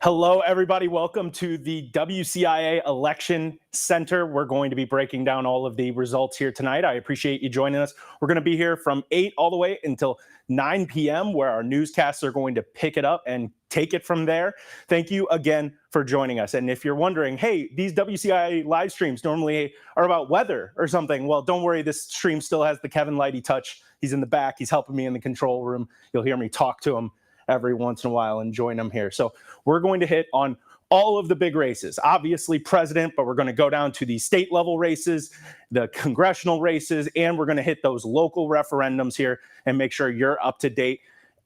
Hello, everybody. Welcome to the WCIA Election Center. We're going to be breaking down all of the results here tonight. I appreciate you joining us. We're going to be here from 8 all the way until 9 p.m., where our newscasts are going to pick it up and take it from there. Thank you again for joining us. And if you're wondering, hey, these WCIA live streams normally are about weather or something, well, don't worry. This stream still has the Kevin Lighty touch. He's in the back. He's helping me in the control room. You'll hear me talk to him every once in a while and join them here. So we're going to hit on all of the big races, obviously president, but we're going to go down to the state level races, the congressional races, and we're going to hit those local referendums here and make sure you're up to date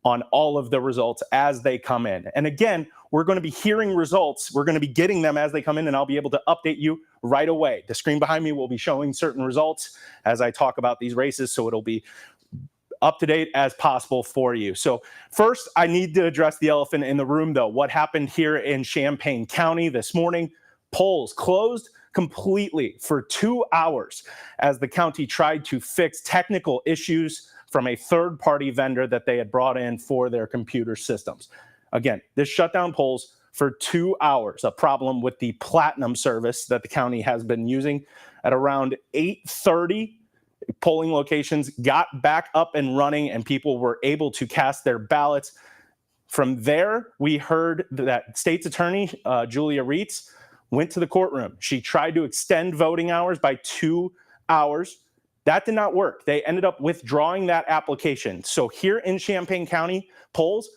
on all of the results as they come in. And again, we're going to be hearing results. We're going to be getting them as they come in, and I'll be able to update you right away. The screen behind me will be showing certain results as I talk about these races, so it'll be up to date as possible for you. So first, I need to address the elephant in the room, though. What happened here in Champaign County this morning? Polls closed completely for 2 hours as the county tried to fix technical issues from a third-party vendor that they had brought in for their computer systems. Again, this shut down polls for 2 hours, a problem with the Platinum service that the county has been using. At around 8:30, polling locations got back up and running and people were able to cast their ballots. From there, we heard that state's attorney, Julia Reitz, went to the courtroom. She tried to extend voting hours by 2 hours. That did not work. They ended up withdrawing that application. So here in Champaign County, polls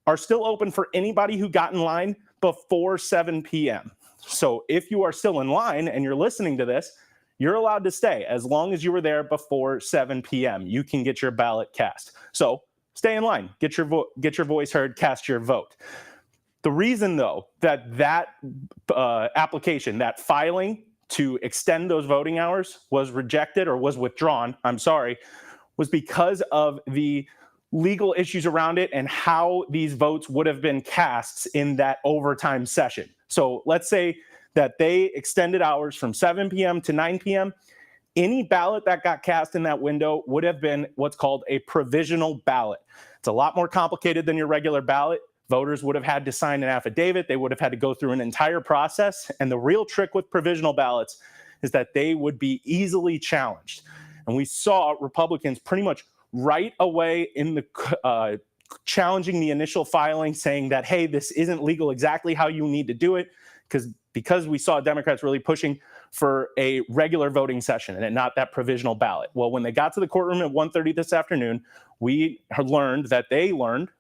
are still open for anybody who got in line before 7 p.m. So if you are still in line and you're listening to this, you're allowed to stay as long as you were there before 7 p.m. You can get your ballot cast. So stay in line, get your voice heard, cast your vote. The reason, though, that application, that filing to extend those voting hours was rejected or was withdrawn, was because of the legal issues around it and how these votes would have been cast in that overtime session. So let's say that they extended hours from 7 p.m. to 9 p.m. Any ballot that got cast in that window would have been what's called a provisional ballot. It's a lot more complicated than your regular ballot. Voters would have had to sign an affidavit. They would have had to go through an entire process. And the real trick with provisional ballots is that they would be easily challenged. And we saw Republicans pretty much right away in the challenging the initial filing, saying that, hey, this isn't legal exactly how you need to do it, because we saw Democrats really pushing for a regular voting session and not that provisional ballot. Well, when they got to the courtroom at 1:30 this afternoon, we learned that they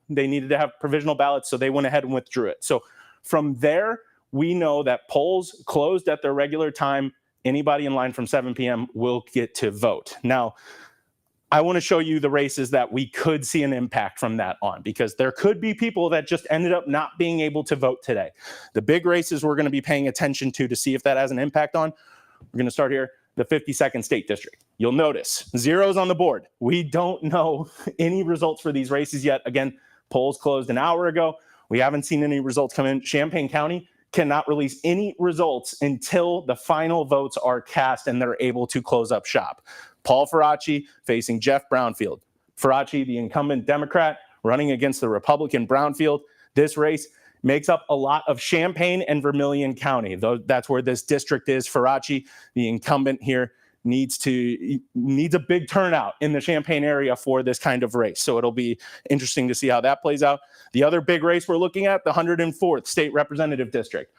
needed to have provisional ballots, so they went ahead and withdrew it. So from there, we know that polls closed at their regular time. Anybody in line from 7 p.m. will get to vote. Now, I want to show you the races that we could see an impact from that on, because there could be people that just ended up not being able to vote today. The big races we're going to be paying attention to see if that has an impact on. We're going to start here, the 52nd State District. You'll notice zeros on the board. We don't know any results for these races yet. Again, polls closed an hour ago. We haven't seen any results come in. Champaign County cannot release any results until the final votes are cast and they're able to close up shop. Paul Faraci facing Jeff Brownfield. Faraci, the incumbent Democrat, running against the Republican Brownfield. This race makes up a lot of Champaign and Vermilion County. Though that's where this district is. Faraci, the incumbent here, needs a big turnout in the Champaign area for this kind of race. So it'll be interesting to see how that plays out. The other big race we're looking at, the 104th State Representative District.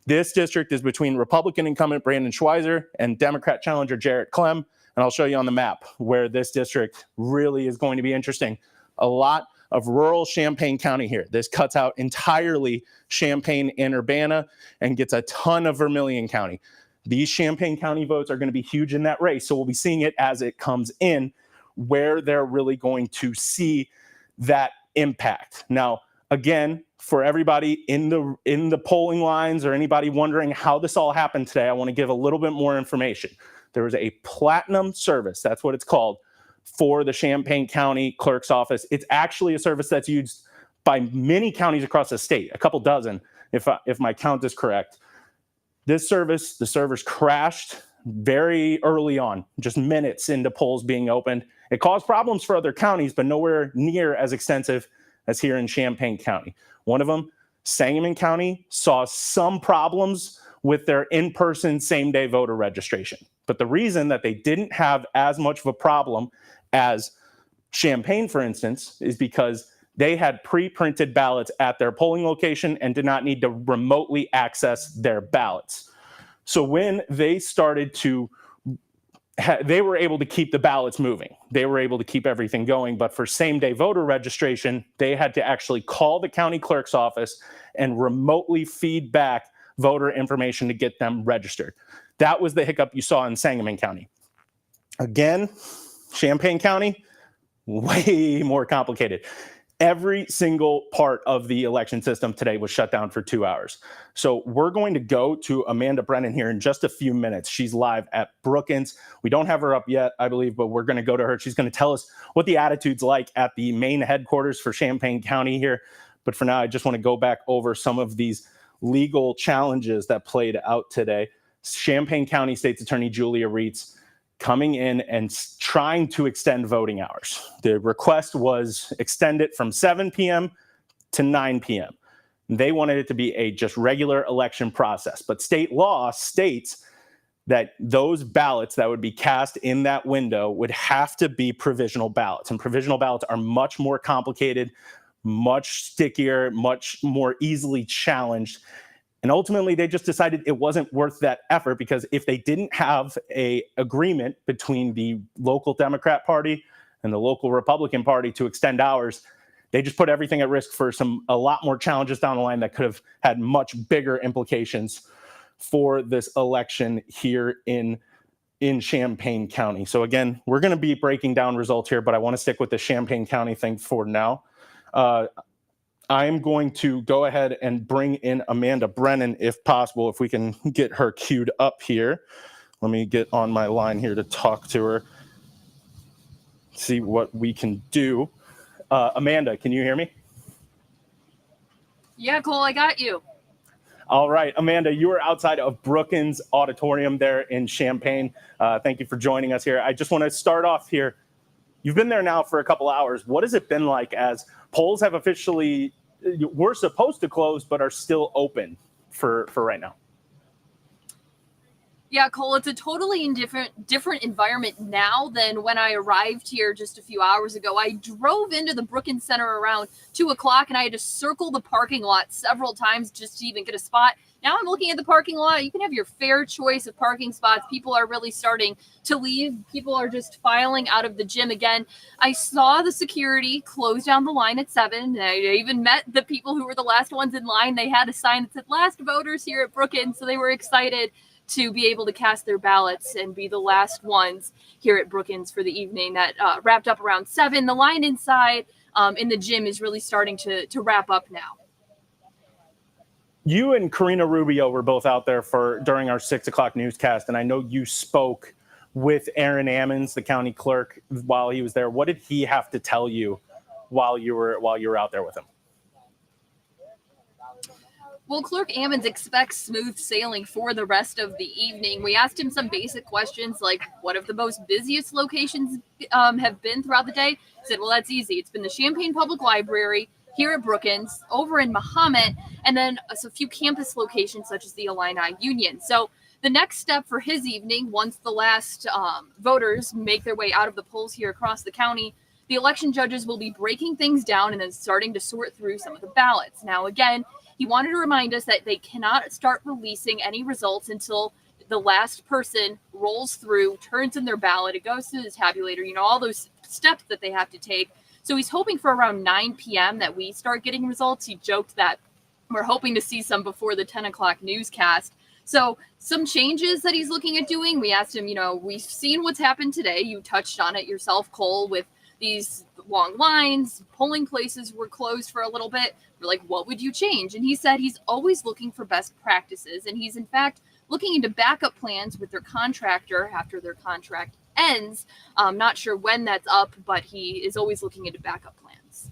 This district is between Republican incumbent Brandon Schweizer and Democrat challenger Jarrett Clem. And I'll show you on the map where this district really is going to be interesting. A lot of rural Champaign County here. This cuts out entirely Champaign and Urbana and gets a ton of Vermilion County. These Champaign County votes are going to be huge in that race. So we'll be seeing it as it comes in, where they're really going to see that impact. Now, again, for everybody in the polling lines or anybody wondering how this all happened today, I want to give a little bit more information. There was a Platinum service, that's what it's called, for the Champaign County Clerk's Office. It's actually a service that's used by many counties across the state, a couple dozen, if my count is correct. This service, the servers crashed very early on, just minutes into polls being opened. It caused problems for other counties, but nowhere near as extensive as here in Champaign County. One of them, Sangamon County saw some problems with their in-person same-day voter registration. But the reason that they didn't have as much of a problem as Champaign, for instance, is because they had pre-printed ballots at their polling location and did not need to remotely access their ballots. So when they started to they were able to keep the ballots moving. They were able to keep everything going. But for same-day voter registration, they had to actually call the county clerk's office and remotely feed back voter information to get them registered. That was the hiccup you saw in Sangamon County. Again, Champaign County, way more complicated. Every single part of the election system today was shut down for 2 hours. So we're going to go to Amanda Brennan here in just a few minutes. She's live at Brookins. We don't have her up yet, I believe, but we're going to go to her. She's going to tell us what the attitude's like at the main headquarters for Champaign County here. But for now, I just want to go back over some of these legal challenges that played out today. Champaign County State's Attorney Julia Reitz coming in and trying to extend voting hours. The request was extended from 7 p.m. to 9 p.m. They wanted it to be a just regular election process. But state law states that those ballots that would be cast in that window would have to be provisional ballots. And provisional ballots are much more complicated, much stickier, much more easily challenged. And ultimately, they just decided it wasn't worth that effort, because if they didn't have an agreement between the local Democrat Party and the local Republican Party to extend hours, they just put everything at risk for a lot more challenges down the line that could have had much bigger implications for this election here in Champaign County. So again, we're going to be breaking down results here, but I want to stick with the Champaign County thing for now. I'm going to go ahead and bring in Amanda Brennan, if possible, if we can get her queued up here. Let me get on my line here to talk to her, see what we can do. Amanda, can you hear me? Yeah, Cole, I got you. All right, Amanda, you are outside of Brookins Auditorium there in Champaign. Thank you for joining us here. I just want to start off here. You've been there now for a couple hours. What has it been like as polls have officially, were supposed to close, but are still open for right now? Yeah, Cole, it's a totally different environment now than when I arrived here just a few hours ago. I drove into the Brookins Center around 2 o'clock, and I had to circle the parking lot several times just to even get a spot. Now I'm looking at the parking lot. You can have your fair choice of parking spots. People are really starting to leave. People are just filing out of the gym again. I saw the security close down the line at 7. I even met the people who were the last ones in line. They had a sign that said last voters here at Brookins, so they were excited to be able to cast their ballots and be the last ones here at Brookins for the evening. That wrapped up around 7. The line inside in the gym is really starting to wrap up now. You and Karina Rubio were both out there during our 6 o'clock newscast, and I know you spoke with Aaron Ammons, the county clerk, while he was there. What did he have to tell you while you were out there with him? Well, Clerk Ammons expects smooth sailing for the rest of the evening. We asked him some basic questions like what of the most busiest locations have been throughout the day. He said, well, that's easy. It's been the Champaign Public Library, here at Brookins, over in Mahomet, and then a few campus locations such as the Illini Union. So the next step for his evening, once the last voters make their way out of the polls here across the county, the election judges will be breaking things down and then starting to sort through some of the ballots. Now, again, he wanted to remind us that they cannot start releasing any results until the last person rolls through, turns in their ballot, it goes to the tabulator, all those steps that they have to take. So he's hoping for around 9 p.m. that we start getting results. He joked that we're hoping to see some before the 10 o'clock newscast. So some changes that he's looking at doing. We asked him, we've seen what's happened today. You touched on it yourself, Cole, with these long lines. Polling places were closed for a little bit. We're like, what would you change? And he said he's always looking for best practices. And he's, in fact, looking into backup plans with their contractor after their contract ends. I'm not sure when that's up, but he is always looking into backup plans.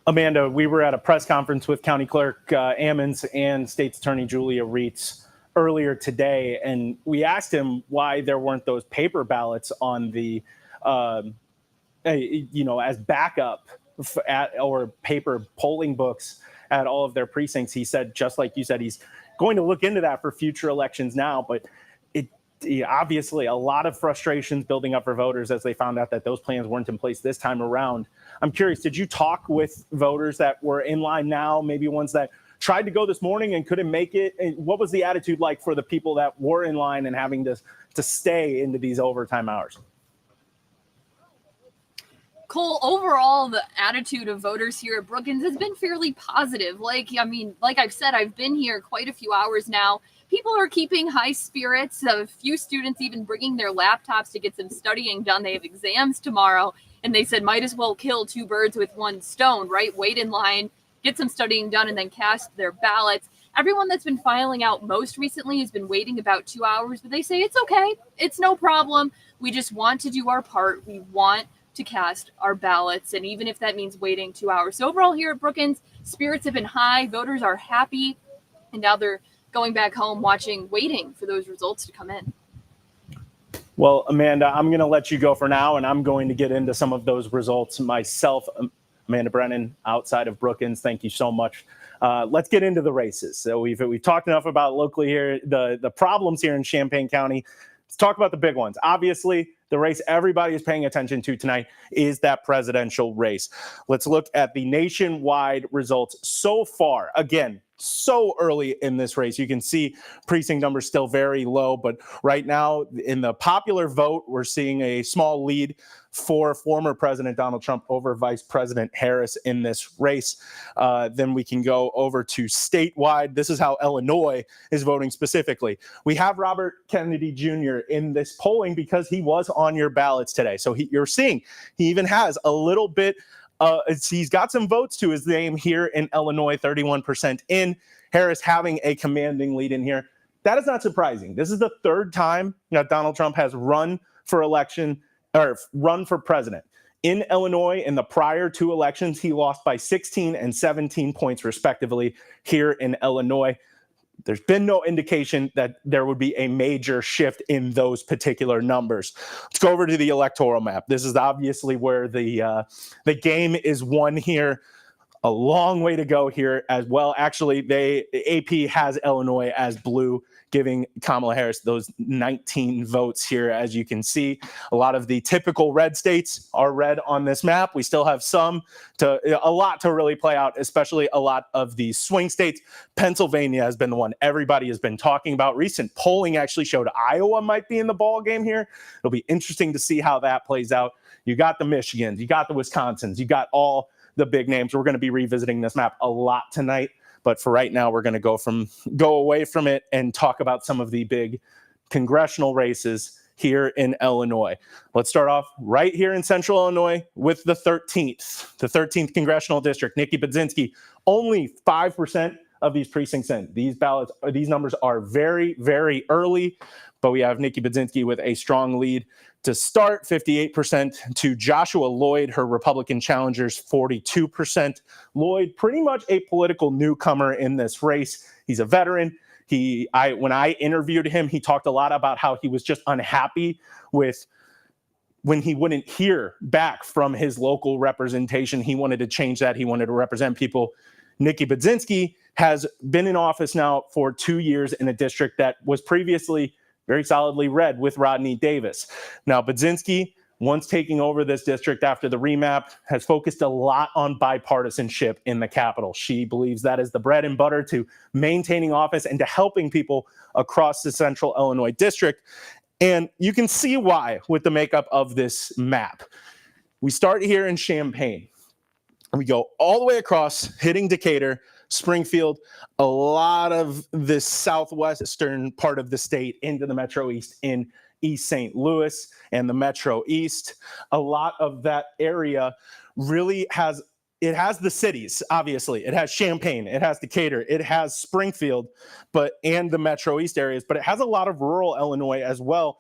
Amanda, we were at a press conference with County Clerk Ammons and State's Attorney Julia Reitz earlier today, and we asked him why there weren't those paper ballots on the, as backup or paper polling books at all of their precincts. He said, just like you said, he's going to look into that for future elections now, but obviously a lot of frustrations building up for voters as they found out that those plans weren't in place this time around. I'm curious, did you talk with voters that were in line now, maybe ones that tried to go this morning and couldn't make it? And what was the attitude like for the people that were in line and having to stay into these overtime hours? Cole, overall, the attitude of voters here at Brookings has been fairly positive. Like I've said, I've been here quite a few hours now. People are keeping high spirits. A few students even bringing their laptops to get some studying done. They have exams tomorrow, and they said might as well kill two birds with one stone, right? Wait in line, get some studying done, and then cast their ballots. Everyone that's been filing out most recently has been waiting about 2 hours, but they say it's okay. It's no problem. We just want to do our part. We want to cast our ballots, and even if that means waiting 2 hours. So overall here at Brookings, spirits have been high. Voters are happy, and now they're going back home waiting for those results to come in. Well, Amanda, I'm going to let you go for now, and I'm going to get into some of those results myself. Amanda Brennan, outside of Brookings, thank you so much. Let's get into the races. So we've talked enough about locally here, the problems here in Champaign County. Let's talk about the big ones. Obviously, the race everybody is paying attention to tonight is that presidential race. Let's look at the nationwide results so far. Again, so early in this race. You can see precinct numbers still very low, but right now in the popular vote, we're seeing a small lead for former President Donald Trump over Vice President Harris in this race. Then we can go over to statewide. This is how Illinois is voting specifically. We have Robert Kennedy Jr. in this polling because he was on your ballots today. So you're seeing he even has a little bit he's got some votes to his name here in Illinois, 31% in. Harris having a commanding lead in here. That is not surprising. This is the third time that Donald Trump has run for president. In Illinois, in the prior two elections, he lost by 16 and 17 points, respectively, here in Illinois. There's been no indication that there would be a major shift in those particular numbers. Let's go over to the electoral map. This is obviously where the game is won here. A long way to go here as well. Actually, AP has Illinois as blue, giving Kamala Harris those 19 votes here. As you can see, a lot of the typical red states are red on this map. We still have a lot to really play out, especially a lot of the swing states. Pennsylvania has been the one everybody has been talking about. Recent polling actually showed Iowa might be in the ball game here. It'll be interesting to see how that plays out. You got the Michigans, you got the Wisconsins, you got all the big names. We're going to be revisiting this map a lot tonight, but for right now, we're going to go away from it and talk about some of the big congressional races here in Illinois. Let's start off right here in Central Illinois with the 13th congressional district. Nikki Budzinski, only 5% of these precincts in. These numbers are very, very early, but we have Nikki Budzinski with a strong lead to start, 58% to Joshua Lloyd, her Republican challengers, 42%. Lloyd, pretty much a political newcomer in this race. He's a veteran. When I interviewed him, he talked a lot about how he was just unhappy with when he wouldn't hear back from his local representation. He wanted to change that. He wanted to represent people. Nikki Budzinski has been in office now for 2 years in a district that was previously very solidly red with Rodney Davis. Now, Budzinski, once taking over this district after the remap, has focused a lot on bipartisanship in the Capitol. She believes that is the bread and butter to maintaining office and to helping people across the Central Illinois district. And you can see why with the makeup of this map. We start here in Champaign. We go all the way across, hitting Decatur, Springfield, a lot of the southwestern part of the state into the Metro East in East St. Louis and the Metro East. A lot of that area really has the cities, obviously. It has Champaign, it has Decatur, it has Springfield, and the Metro East areas, but it has a lot of rural Illinois as well.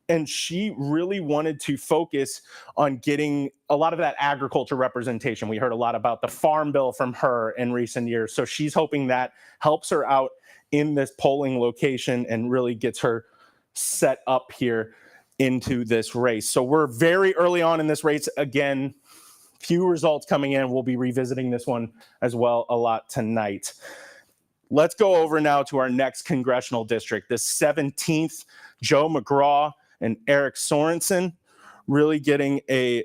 And she really wanted to focus on getting a lot of that agriculture representation. We heard a lot about the farm bill from her in recent years. So she's hoping that helps her out in this polling location and really gets her set up here into this race. So we're very early on in this race. Again, few results coming in. We'll be revisiting this one as well a lot tonight. Let's go over now to our next congressional district, the 17th. Joe McGraw and Eric Sorensen really getting a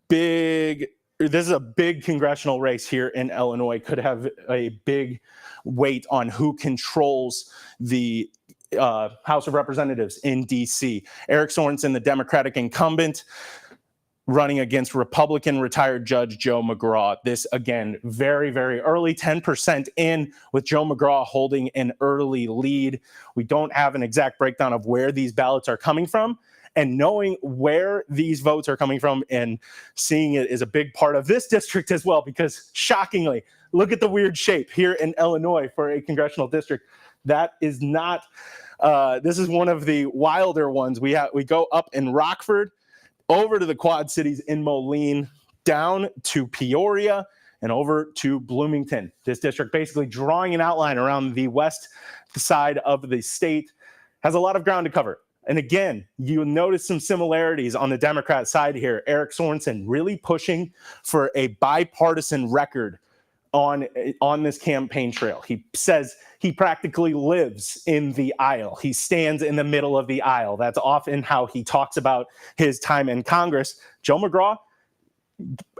big, this is a big congressional race here in Illinois, could have a big weight on who controls the House of Representatives in DC. Eric Sorensen, the Democratic incumbent, running against Republican retired Judge Joe McGraw. This, again, very, very early, 10% in, with Joe McGraw holding an early lead. We don't have an exact breakdown of where these ballots are coming from, and knowing where these votes are coming from and seeing it is a big part of this district as well, because shockingly, look at the weird shape here in Illinois for a congressional district. That is not, this is one of the wilder ones. We go up in Rockford, over to the Quad Cities in Moline, down to Peoria, and over to Bloomington. This district basically drawing an outline around the west side of the state, has a lot of ground to cover. And again, you'll notice some similarities on the Democrat side here. Eric Sorensen really pushing for a bipartisan record on this campaign trail. He says he practically lives in the aisle. He stands in the middle of the aisle. That's often how he talks about his time in Congress. Joe McGraw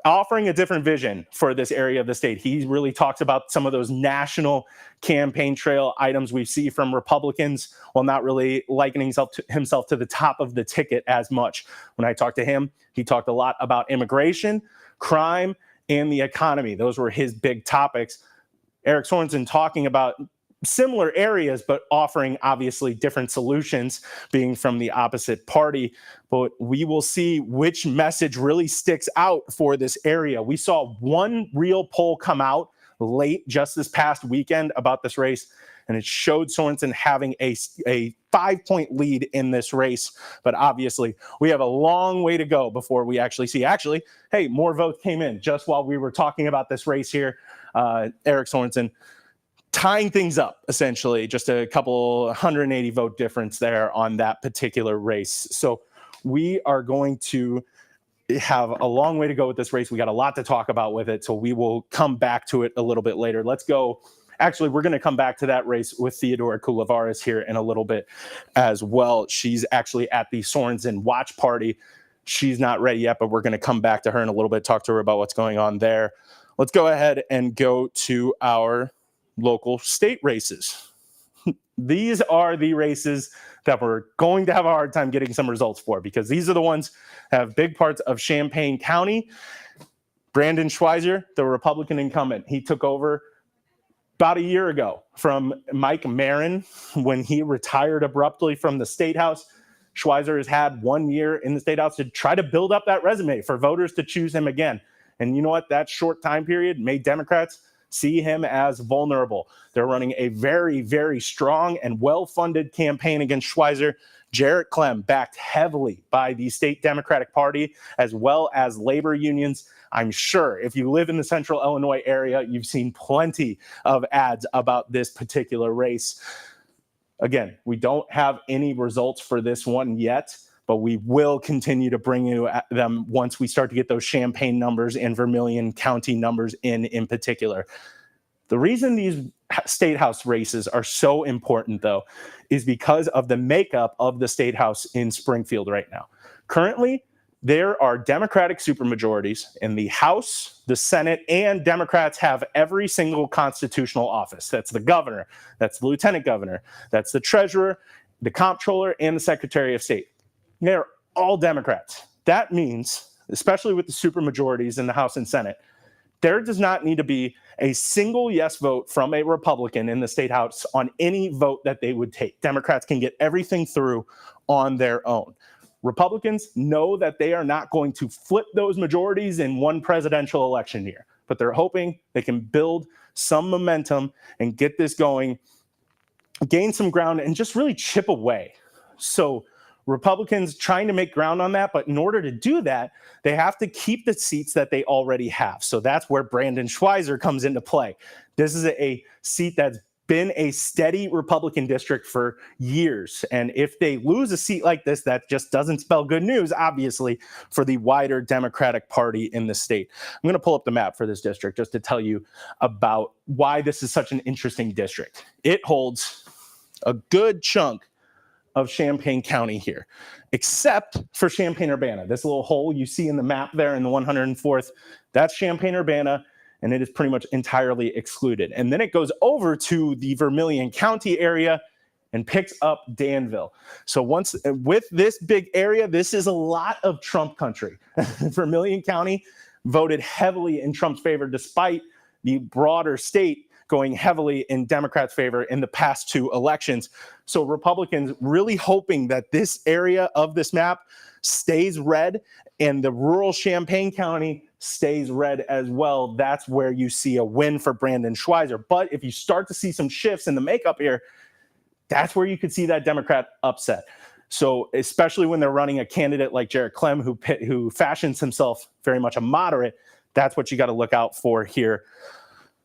offering a different vision for this area of the state. He really talks about some of those national campaign trail items we see from Republicans, while not really likening himself to the top of the ticket as much. When I talked to him, he talked a lot about immigration, crime, and the economy. Those were his big topics. Eric Sorensen talking about similar areas, but offering obviously different solutions, being from the opposite party. But we will see which message really sticks out for this area. We saw one real poll come out late just this past weekend about this race, and it showed Sorensen having a 5-point lead in this race. But obviously, we have a long way to go before we actually see, hey, more votes came in just while we were talking about this race here. Eric Sorensen tying things up, essentially, just a couple 180 vote difference there on that particular race. So we are going to have a long way to go with this race. We got a lot to talk about with it, so we will come back to it a little bit later. Let's go. Actually, we're going to come back to that race with Theodora Coulivares here in a little bit as well. She's actually at the Sorensen watch party. She's not ready yet, but we're going to come back to her in a little bit, talk to her about what's going on there. Let's go ahead and go to our local state races. These are the races that we're going to have a hard time getting some results for, because these are the ones that have big parts of Champaign County. Brandon Schweizer, the Republican incumbent, he took over about a year ago from Mike Marin when he retired abruptly from the State House. Schweizer has had 1 year in the State House to try to build up that resume for voters to choose him again. And you know what? That short time period made Democrats see him as vulnerable. They're running a very, very strong and well-funded campaign against Schweizer. Jarrett Clem, backed heavily by the state Democratic Party, as well as labor unions. I'm sure if you live in the central Illinois area, you've seen plenty of ads about this particular race. Again, we don't have any results for this one yet, but we will continue to bring you them once we start to get those Champaign numbers and Vermilion County numbers in particular. The reason these state house races are so important, though, is because of the makeup of the state house in Springfield right now. Currently, there are Democratic supermajorities in the House, the Senate, and Democrats have every single constitutional office. That's the governor, that's the lieutenant governor, that's the treasurer, the comptroller, and the secretary of state. They're all Democrats. That means, especially with the supermajorities in the House and Senate, there does not need to be a single yes vote from a Republican in the state house on any vote that they would take. Democrats can get everything through on their own. Republicans know that they are not going to flip those majorities in one presidential election year, but they're hoping they can build some momentum and get this going, gain some ground, and just really chip away. So Republicans trying to make ground on that, but in order to do that, they have to keep the seats that they already have. So that's where Brandon Schweizer comes into play. This is a seat that's been a steady Republican district for years. And if they lose a seat like this, that just doesn't spell good news, obviously, for the wider Democratic Party in the state. I'm going to pull up the map for this district just to tell you about why this is such an interesting district. It holds a good chunk of Champaign County here, except for Champaign-Urbana. This little hole you see in the map there in the 104th, that's Champaign-Urbana, and it is pretty much entirely excluded. And then it goes over to the Vermilion County area and picks up Danville. So once with this big area, this is a lot of Trump country. Vermilion County voted heavily in Trump's favor, despite the broader state going heavily in Democrats' favor in the past 2 elections. So Republicans really hoping that this area of this map stays red and the rural Champaign County stays red as well. That's where you see a win for Brandon Schweizer. But if you start to see some shifts in the makeup here, that's where you could see that Democrat upset. So especially when they're running a candidate like Jared Clem, who fashions himself very much a moderate, that's what you got to look out for here.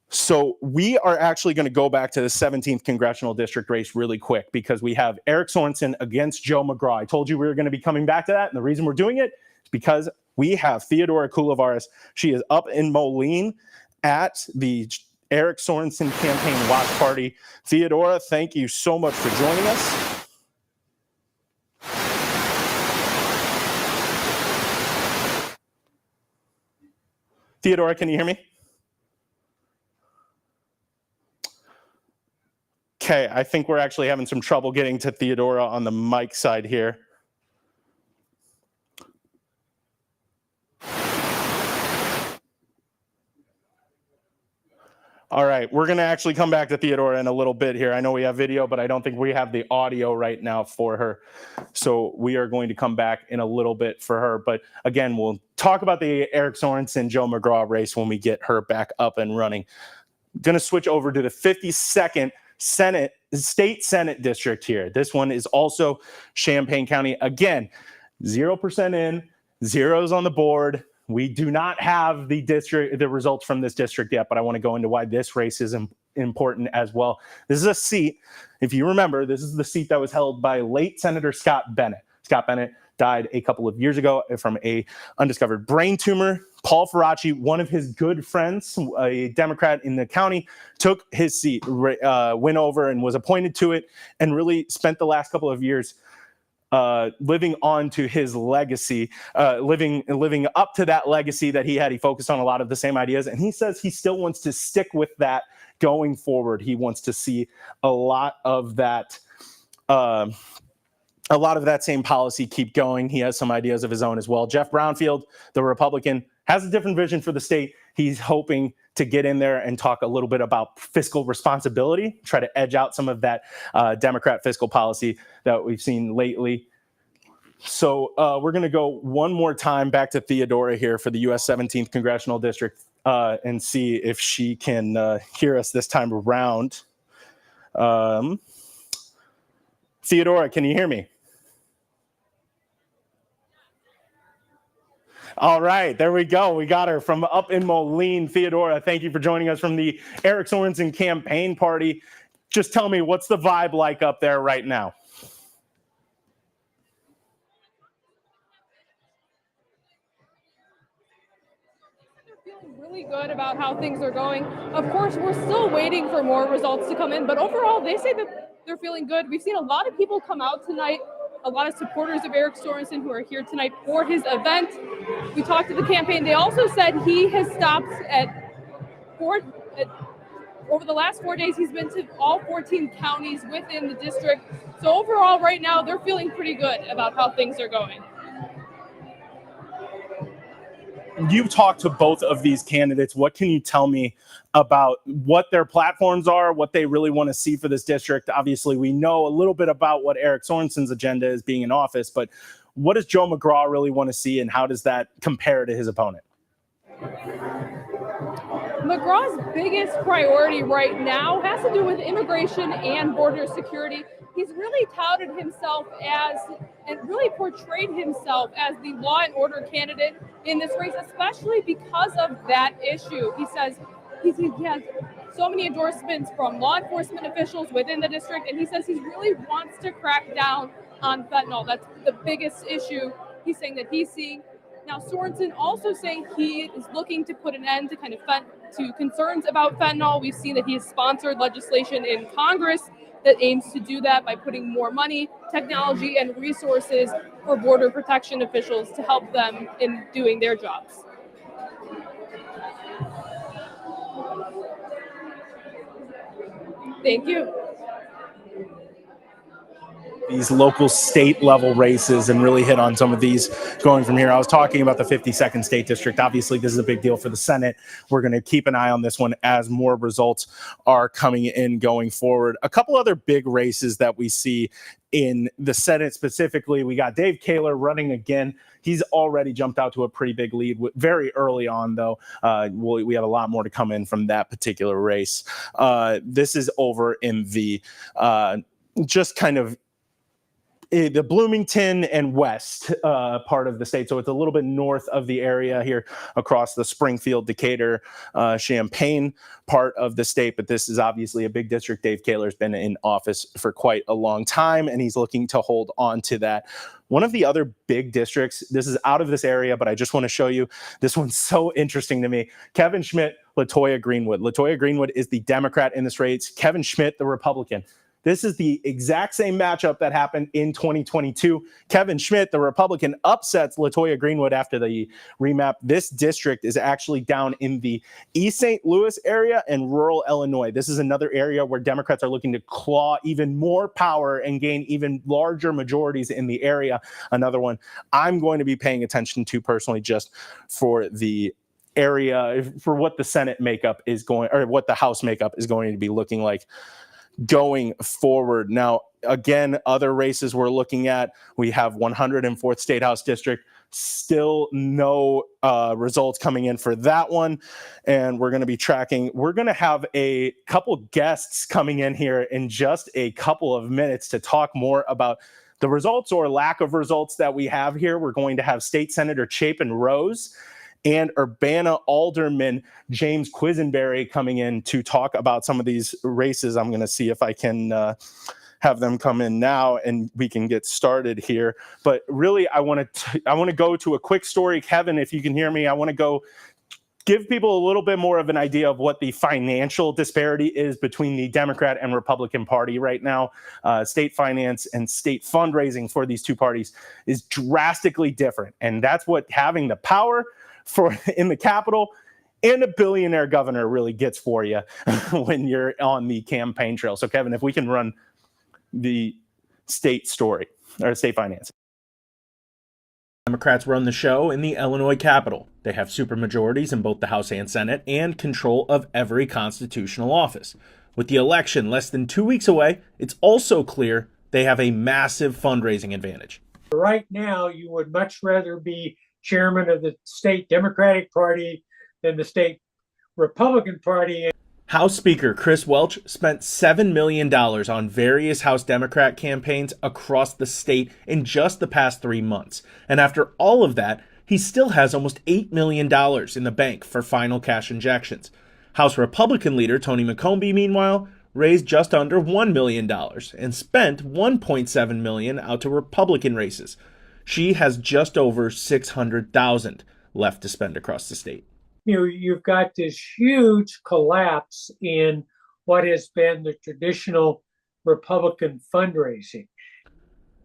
So we are actually going to go back to the 17th congressional district race really quick because we have Eric Sorensen against Joe McGraw. I told you we were going to be coming back to that, and the reason we're doing it is because we have Theodora Coulivaris. She is up in Moline at the Eric Sorensen campaign watch party. Theodora, thank you so much for joining us. Theodora, can you hear me? Okay, I think we're actually having some trouble getting to Theodora on the mic side here. All right, we're going to actually come back to Theodora in a little bit here. I know we have video, but I don't think we have the audio right now for her. So we are going to come back in a little bit for her. But again, we'll talk about the Eric Sorensen, Joe McGraw race when we get her back up and running. Going to switch over to the 52nd State Senate district here. This one is also Champaign County. Again, 0% in, zeros on the board. We do not have the results from this district yet, but I want to go into why this race is important as well. This is a seat, if you remember, this is the seat that was held by late Senator Scott Bennett. Scott Bennett died a couple of years ago from a undiscovered brain tumor. Paul Faraci, one of his good friends, a Democrat in the county, took his seat, went over and was appointed to it, and really spent the last couple of years living on to his legacy, living up to that legacy that he had. He focused on a lot of the same ideas, and he says he still wants to stick with that going forward. He wants to see a lot of that same policy keep going. He has some ideas of his own as well. Jeff Brownfield, the Republican, has a different vision for the state. He's hoping to get in there and talk a little bit about fiscal responsibility, try to edge out some of that Democrat fiscal policy that we've seen lately. So we're going to go one more time back to Theodora here for the U.S. 17th Congressional District and see if she can hear us this time around. Theodora, can you hear me? All right, there we go. We got her from up in Moline. Theodora, thank you for joining us from the Eric Sorensen campaign party. Just tell me, what's the vibe like up there right now? They're feeling really good about how things are going. Of course, we're still waiting for more results to come in, but overall, they say that they're feeling good. We've seen a lot of people come out tonight, a lot of supporters of Eric Sorensen who are here tonight for his event. We talked to the campaign. They also said he has stopped over the last 4 days, he's been to all 14 counties within the district. So overall, right now, they're feeling pretty good about how things are going. You've talked to both of these candidates. What can you tell me about what their platforms are, what they really want to see for this district? Obviously, we know a little bit about what Eric Sorensen's agenda is being in office, but what does Joe McGraw really want to see, and how does that compare to his opponent? McGraw's biggest priority right now has to do with immigration and border security. He's really touted himself and really portrayed himself as the law and order candidate in this race, especially because of that issue. He says he has so many endorsements from law enforcement officials within the district, and he says he really wants to crack down on fentanyl. That's the biggest issue he's saying that he's seeing. Now, Sorensen also saying he is looking to put an end to to concerns about fentanyl. We've seen that he has sponsored legislation in Congress that aims to do that by putting more money, technology, and resources for border protection officials to help them in doing their jobs. Thank you. These local state level races and really hit on some of these going from here. I was talking about the 52nd state district. Obviously, this is a big deal for the Senate. We're going to keep an eye on this one as more results are coming in going forward. A couple other big races that we see in the Senate specifically, we got Dave Kaler running again. He's already jumped out to a pretty big lead very early on, though. We have a lot more to come in from that particular race. This is over in the just kind of the Bloomington and West part of the state. So it's a little bit north of the area here across the Springfield, Decatur, Champaign part of the state. But this is obviously a big district. Dave Kaler's been in office for quite a long time, and he's looking to hold on to that. One of the other big districts, this is out of this area, but I just want to show you, this one's so interesting to me. Kevin Schmidt, Latoya Greenwood. Latoya Greenwood is the Democrat in this race. Kevin Schmidt, the Republican. This is the exact same matchup that happened in 2022. Kevin Schmidt, the Republican, upsets Latoya Greenwood after the remap. This district is actually down in the East St. Louis area and rural Illinois. This is another area where Democrats are looking to claw even more power and gain even larger majorities in the area. Another one I'm going to be paying attention to personally just for the area, for what the Senate makeup is going, or what the House makeup is going to be looking like going forward. Now, again, other races we're looking at, we have 104th State House District, still no results coming in for that one. And we're going to be tracking, we're going to have a couple guests coming in here in just a couple of minutes to talk more about the results or lack of results that we have here. We're going to have State Senator Chapin and Urbana Alderman James Quisenberry coming in to talk about some of these races. I'm going to see if I can have them come in now and we can get started here. But really, I want to go to a quick story. Kevin, if you can hear me, I want to go give people a little bit more of an idea of what the financial disparity is between the Democrat and Republican Party right now. State finance and state fundraising for these two parties is drastically different. And that's what having the power in the Capitol and a billionaire governor really gets for you when you're on the campaign trail. So, Kevin, if we can run the state story or state finance. Democrats run the show in the Illinois Capitol. They have supermajorities in both the House and Senate and control of every constitutional office. With the election less than 2 weeks away, it's also clear they have a massive fundraising advantage. Right now, you would much rather be chairman of the state Democratic Party than the state Republican Party. House Speaker Chris Welch spent $7 million on various House Democrat campaigns across the state in just the past 3 months. And after all of that, he still has almost $8 million in the bank for final cash injections. House Republican leader Tony McCombie, meanwhile, raised just under $1 million and spent $1.7 million out to Republican races. She has just over $600,000 left to spend across the state. You've got this huge collapse in what has been the traditional Republican fundraising.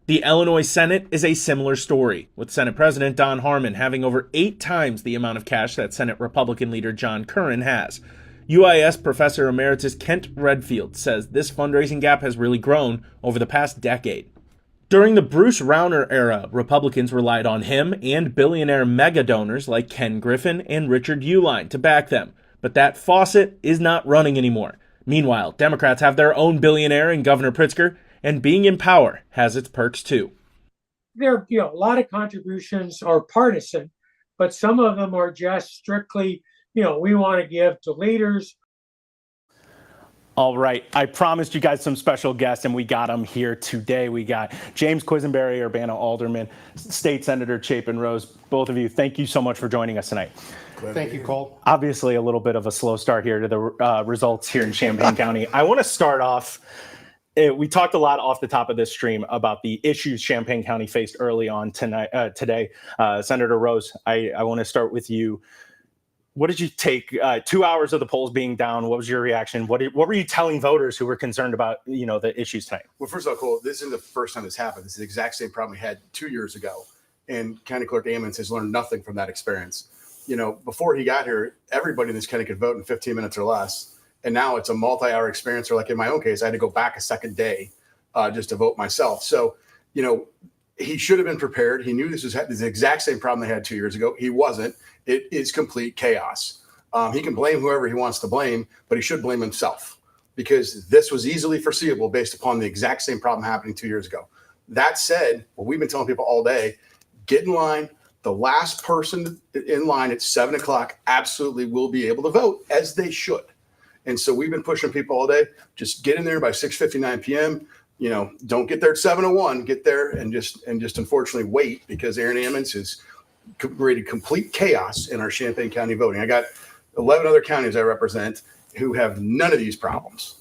The Illinois Senate is a similar story, with Senate President Don Harmon having over 8 times the amount of cash that Senate Republican leader John Curran has. UIS Professor Emeritus Kent Redfield says this fundraising gap has really grown over the past decade. During the Bruce Rauner era, Republicans relied on him and billionaire mega donors like Ken Griffin and Richard Uihlein to back them. But that faucet is not running anymore. Meanwhile, Democrats have their own billionaire in Governor Pritzker, and being in power has its perks too. There, a lot of contributions are partisan, but some of them are just strictly, we want to give to leaders. All right. I promised you guys some special guests, and we got them here today. We got James Quisenberry, Urbana Alderman, State Senator Chapin Rose. Both of you, thank you so much for joining us tonight. Thank you, Cole. Obviously, a little bit of a slow start here to the results here in Champaign County. I want to start off. We talked a lot off the top of this stream about the issues Champaign County faced early on today. Senator Rose, I want to start with you. What did you take 2 hours of the polls being down? What was your reaction? What were you telling voters who were concerned about, the issues tonight? Well, first of all, Cole, this isn't the first time this happened. This is the exact same problem we had 2 years ago. And County Clerk Ammons has learned nothing from that experience. Before he got here, everybody in this county could vote in 15 minutes or less. And now it's a multi-hour experience, or like in my own case, I had to go back a second day just to vote myself. So, he should have been prepared. He knew this was the exact same problem they had 2 years ago. He wasn't. It is complete chaos. He can blame whoever he wants to blame, but he should blame himself, because this was easily foreseeable based upon the exact same problem happening 2 years ago. That said, what we've been telling people all day, get in line. The last person in line at 7 o'clock absolutely will be able to vote, as they should. And so we've been pushing people all day. Just get in there by 6:59 p.m. Don't get there at 7:01. Get there and just unfortunately wait, because Aaron Ammons has created complete chaos in our Champaign County voting. I got 11 other counties I represent who have none of these problems.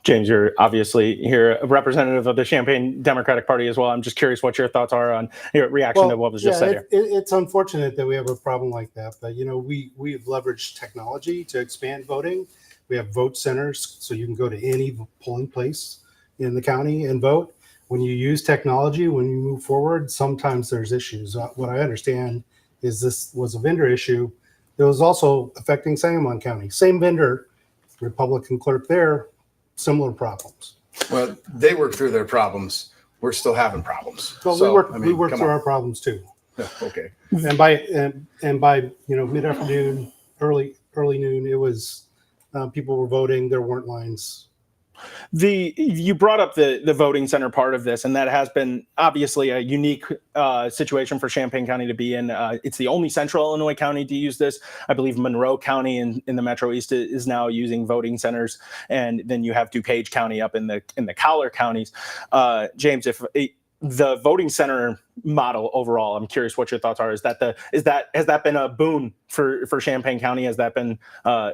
James, you're obviously here, a representative of the Champaign Democratic Party as well. I'm just curious what your thoughts are on your reaction to what was just said here. It's unfortunate that we have a problem like that, but we've leveraged technology to expand voting. We have vote centers, so you can go to any polling place in the county and vote. When you use technology, when you move forward, sometimes there's issues. What I understand is this was a vendor issue. It was also affecting Sangamon County. Same vendor, Republican clerk there, similar problems. Well, they worked through their problems. We're still having problems. Well, we work through our problems too. Okay. And by mid-afternoon, early noon, it was people were voting. There weren't lines. You brought up the voting center part of this, and that has been obviously a unique situation for Champaign County to be in. It's the only central Illinois county to use this. I believe Monroe County in the Metro East is now using voting centers, and then you have DuPage County up in the Cowler counties. James, the voting center model overall, I'm curious what your thoughts are. Has that been a boon for Champaign County? Has that been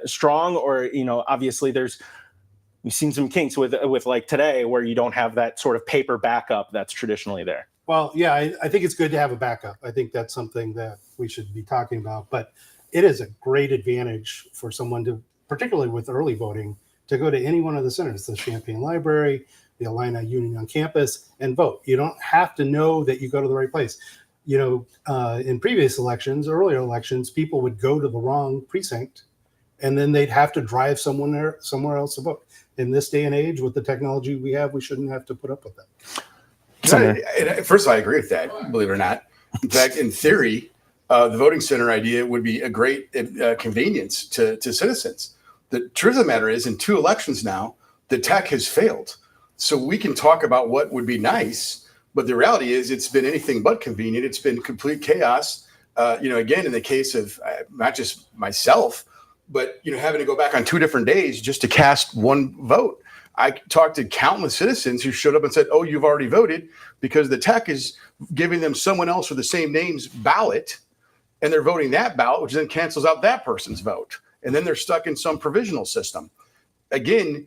strong, or obviously we've seen some kinks with like today where you don't have that sort of paper backup that's traditionally there. Well, yeah, I think it's good to have a backup. I think that's something that we should be talking about. But it is a great advantage for someone to, particularly with early voting, to go to any one of the centers, the Champaign Library, the Illini Union on campus, and vote. You don't have to know that you go to the right place. In previous elections, earlier elections, people would go to the wrong precinct, and then they'd have to drive somewhere else to vote. In this day and age, with the technology we have, we shouldn't have to put up with that. First of all, I agree with that, believe it or not. In fact, in theory, the voting center idea would be a great convenience to citizens. The truth of the matter is, in 2 elections now, the tech has failed. So we can talk about what would be nice, but the reality is it's been anything but convenient. It's been complete chaos. Again, in the case of not just myself, but having to go back on 2 different days just to cast one vote. I talked to countless citizens who showed up and said, "Oh, you've already voted," because the tech is giving them someone else with the same name's ballot, and they're voting that ballot, which then cancels out that person's vote, and then they're stuck in some provisional system. Again,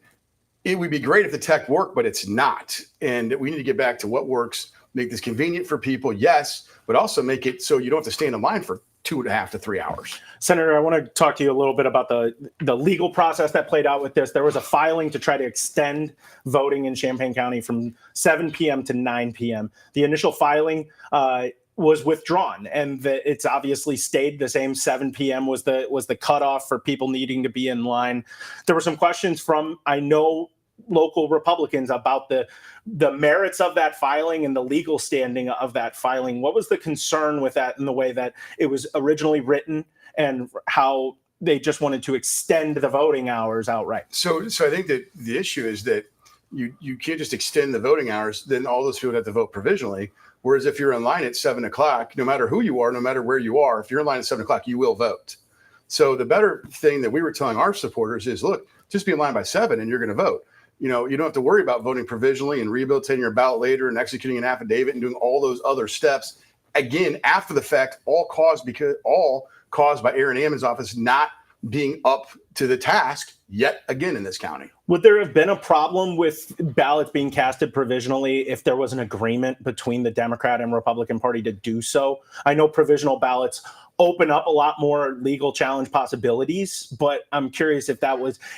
it would be great if the tech worked, but it's not, and we need to get back to what works. Make this convenient for people, yes, but also make it so you don't have to stand in line for 2.5 to 3 hours. Senator, I want to talk to you a little bit about the legal process that played out with this. There was a filing to try to extend voting in Champaign County from 7 p.m. to 9 p.m. The initial filing was withdrawn, and it's obviously stayed the same. 7 p.m. was the cutoff for people needing to be in line. There were some questions from, I know, local Republicans about the merits of that filing and the legal standing of that filing. What was the concern with that in the way that it was originally written, and how they just wanted to extend the voting hours outright? So I think that the issue is that you can't just extend the voting hours, then all those people have to vote provisionally. Whereas if you're in line at 7 o'clock, no matter who you are, no matter where you are, if you're in line at 7 o'clock, you will vote. So the better thing that we were telling our supporters is, look, just be in line by 7 and you're going to vote. You know, you don't have to worry about voting provisionally and rehabilitating your ballot later and executing an affidavit and doing all those other steps. Again, after the fact, all caused by Aaron Ammon's office not being up to the task yet again in this county. Would there have been a problem with ballots being casted provisionally if there was an agreement between the Democrat and Republican Party to do so? I know provisional ballots open up a lot more legal challenge possibilities, but I'm curious if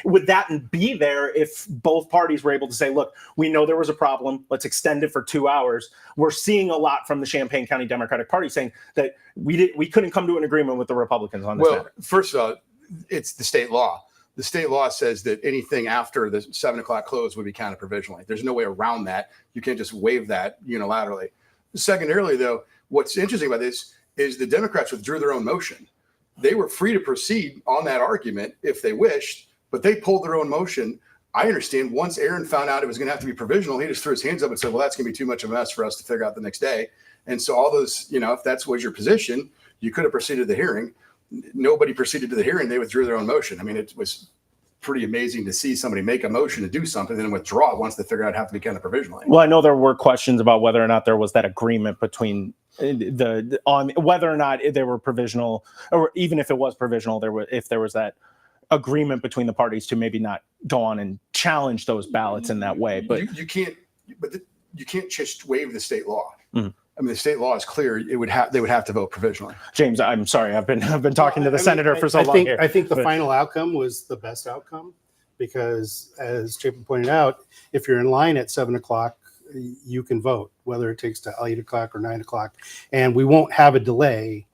would that be there if both parties were able to say, look, we know there was a problem, let's extend it for 2 hours. We're seeing a lot from the Champaign County Democratic Party saying that we couldn't come to an agreement with the Republicans on this matter. First of all, it's the state law. The state law says that anything after the 7 o'clock close would be counted provisionally. There's no way around that. You can't just waive that unilaterally. Secondarily, though, what's interesting about this is the Democrats withdrew their own motion. They were free to proceed on that argument if they wished, but they pulled their own motion. I understand once Aaron found out it was going to have to be provisional, he just threw his hands up and said, well, that's going to be too much of a mess for us to figure out the next day. And so all those, if that was your position, you could have proceeded to the hearing. Nobody proceeded to the hearing. They withdrew their own motion. I mean, it was pretty amazing to see somebody make a motion to do something and then withdraw it once they figure out how to be kind of provisionally. Well, I know there were questions about whether or not there was that agreement between on whether or not they were provisional, or even if it was provisional, if there was that agreement between the parties to maybe not go on and challenge those ballots in that way. But you can't just waive the state law. Mm-hmm. I mean, the state law is clear. They would have to vote provisionally. James, I'm sorry. I've been talking to the senator for so long here. I think the final outcome was the best outcome because, as Chapin pointed out, if you're in line at 7 o'clock, you can vote, whether it takes to 8 o'clock or 9 o'clock. And we won't have a delay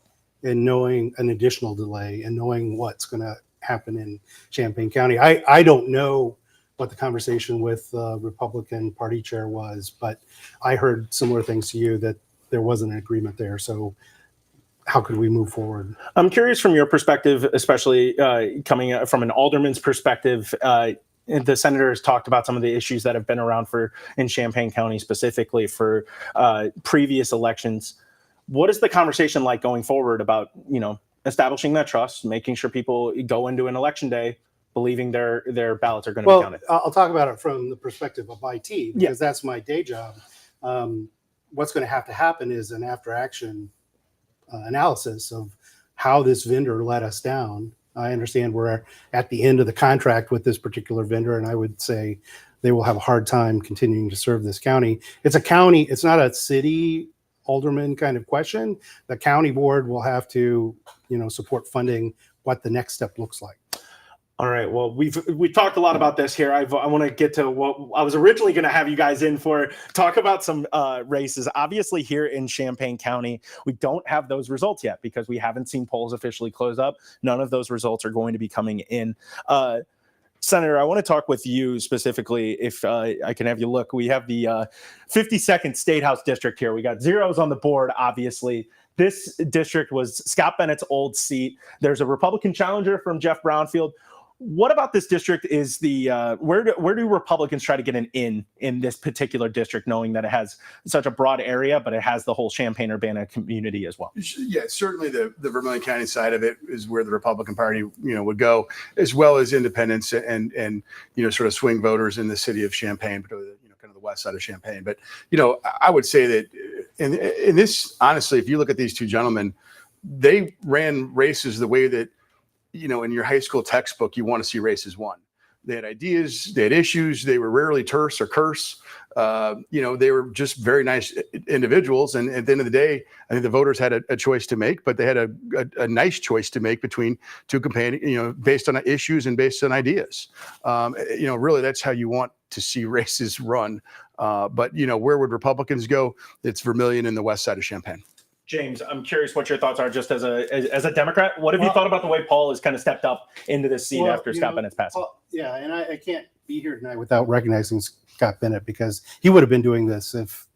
in knowing an additional delay and knowing what's going to happen in Champaign County. I don't know what the conversation with the Republican Party chair was, but I heard similar things to you, that there wasn't an agreement there. So how could we move forward? I'm curious from your perspective, especially coming from an alderman's perspective. The senator has talked about some of the issues that have been around in Champaign County, specifically for previous elections. What is the conversation like going forward about, establishing that trust, making sure people go into an election day believing their ballots are going to be counted? I'll talk about it from the perspective of IT, because that's my day job. What's going to have to happen is an after action analysis of how this vendor let us down. I understand we're at the end of the contract with this particular vendor, and I would say they will have a hard time continuing to serve this county. It's a county, it's not a city alderman kind of question. The county board will have to, support funding what the next step looks like. All right. Well, we've talked a lot about this here. I want to get to what I was originally going to have you guys in for, talk about some races. Obviously, here in Champaign County, we don't have those results yet because we haven't seen polls officially close up. None of those results are going to be coming in. Senator, I want to talk with you specifically, if I can have you look. We have the 52nd State House District here. We got zeros on the board, obviously. This district was Scott Bennett's old seat. There's a Republican challenger from Jeff Brownfield. What about this district is where do Republicans try to get an in this particular district, knowing that it has such a broad area, but it has the whole Champaign-Urbana community as well? Yeah, certainly the Vermilion County side of it is where the Republican Party, would go, as well as independents and sort of swing voters in the city of Champaign, particularly kind of the west side of Champaign. But I would say that in this, honestly, if you look at these two gentlemen, they ran races the way that, in your high school textbook, you want to see races won. They had ideas, they had issues, they were rarely terse or curse. They were just very nice individuals. And at the end of the day, I think the voters had a choice to make, but they had a nice choice to make between two companions, based on issues and based on ideas. Really, that's how you want to see races run. But where would Republicans go? It's Vermilion and the west side of Champaign. James, I'm curious what your thoughts are just as a Democrat. What have you thought about the way Paul has kind of stepped up into this seat after Scott Bennett's passing? And I can't be here tonight without recognizing Scott Bennett, because he would have been doing this if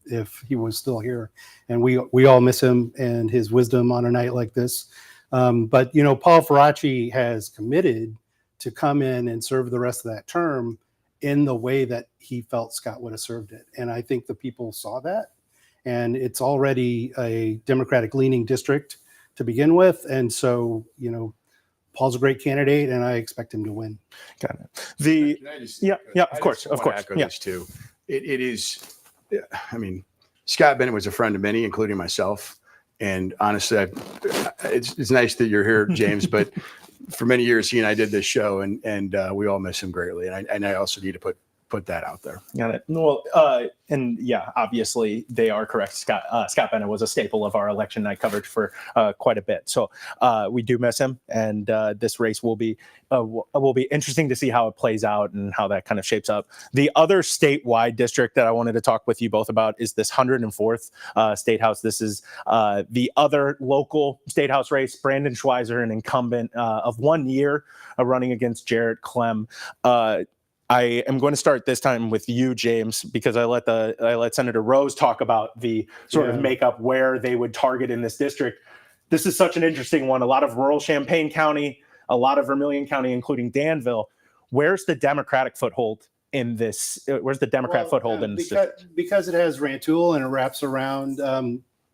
he was still here. And we all miss him and his wisdom on a night like this. But Paul Faraci has committed to come in and serve the rest of that term in the way that he felt Scott would have served it. And I think the people saw that. And it's already a Democratic leaning district to begin with. And so, Paul's a great candidate, and I expect him to win. Got it. Can I just- Yeah, I of course, just of wanna course. Echo Yeah. this too. It is. I mean, Scott Bennett was a friend of many, including myself. And honestly, it's nice that you're here, James. But for many years, he and I did this show, and we all miss him greatly. And I also need to put that out there. Got it. Well, and yeah, obviously they are correct. Scott Bennett was a staple of our election night coverage for quite a bit. So we do miss him, and this race will be interesting to see how it plays out and how that kind of shapes up. The other statewide district that I wanted to talk with you both about is this 104th State House. This is the other local State House race. Brandon Schweizer, an incumbent of 1 year, running against Jarrett Clem. I am going to start this time with you, James, because I let Senator Rose talk about the sort of makeup where they would target in this district. This is such an interesting one. A lot of rural Champaign County, a lot of Vermilion County, including Danville. Where's the Democratic foothold in this? Where's the Democrat foothold in this district? Because it has Rantoul and it wraps around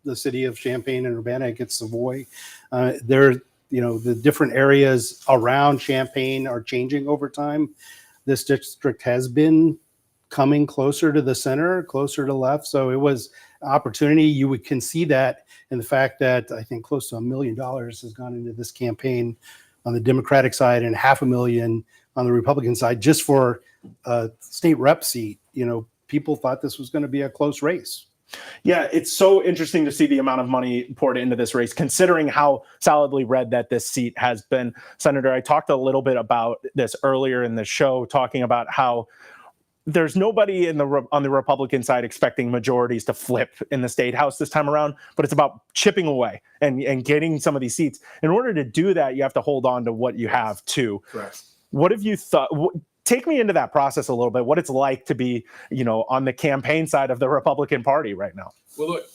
the city of Champaign and Urbana. It gets Savoy. The different areas around Champaign are changing over time. This district has been coming closer to the center, closer to left. So it was opportunity. You can see that in the fact that I think close to $1 million has gone into this campaign on the Democratic side and $500,000 on the Republican side just for a state rep seat. People thought this was going to be a close race. Yeah, it's so interesting to see the amount of money poured into this race, considering how solidly red that this seat has been. Senator, I talked a little bit about this earlier in the show, talking about how there's nobody on the Republican side expecting majorities to flip in the State House this time around, but it's about chipping away and getting some of these seats. In order to do that, you have to hold on to what you have too. Correct. What have you thought? Take me into that process a little bit, what it's like to be, on the campaign side of the Republican Party right now. Well, look,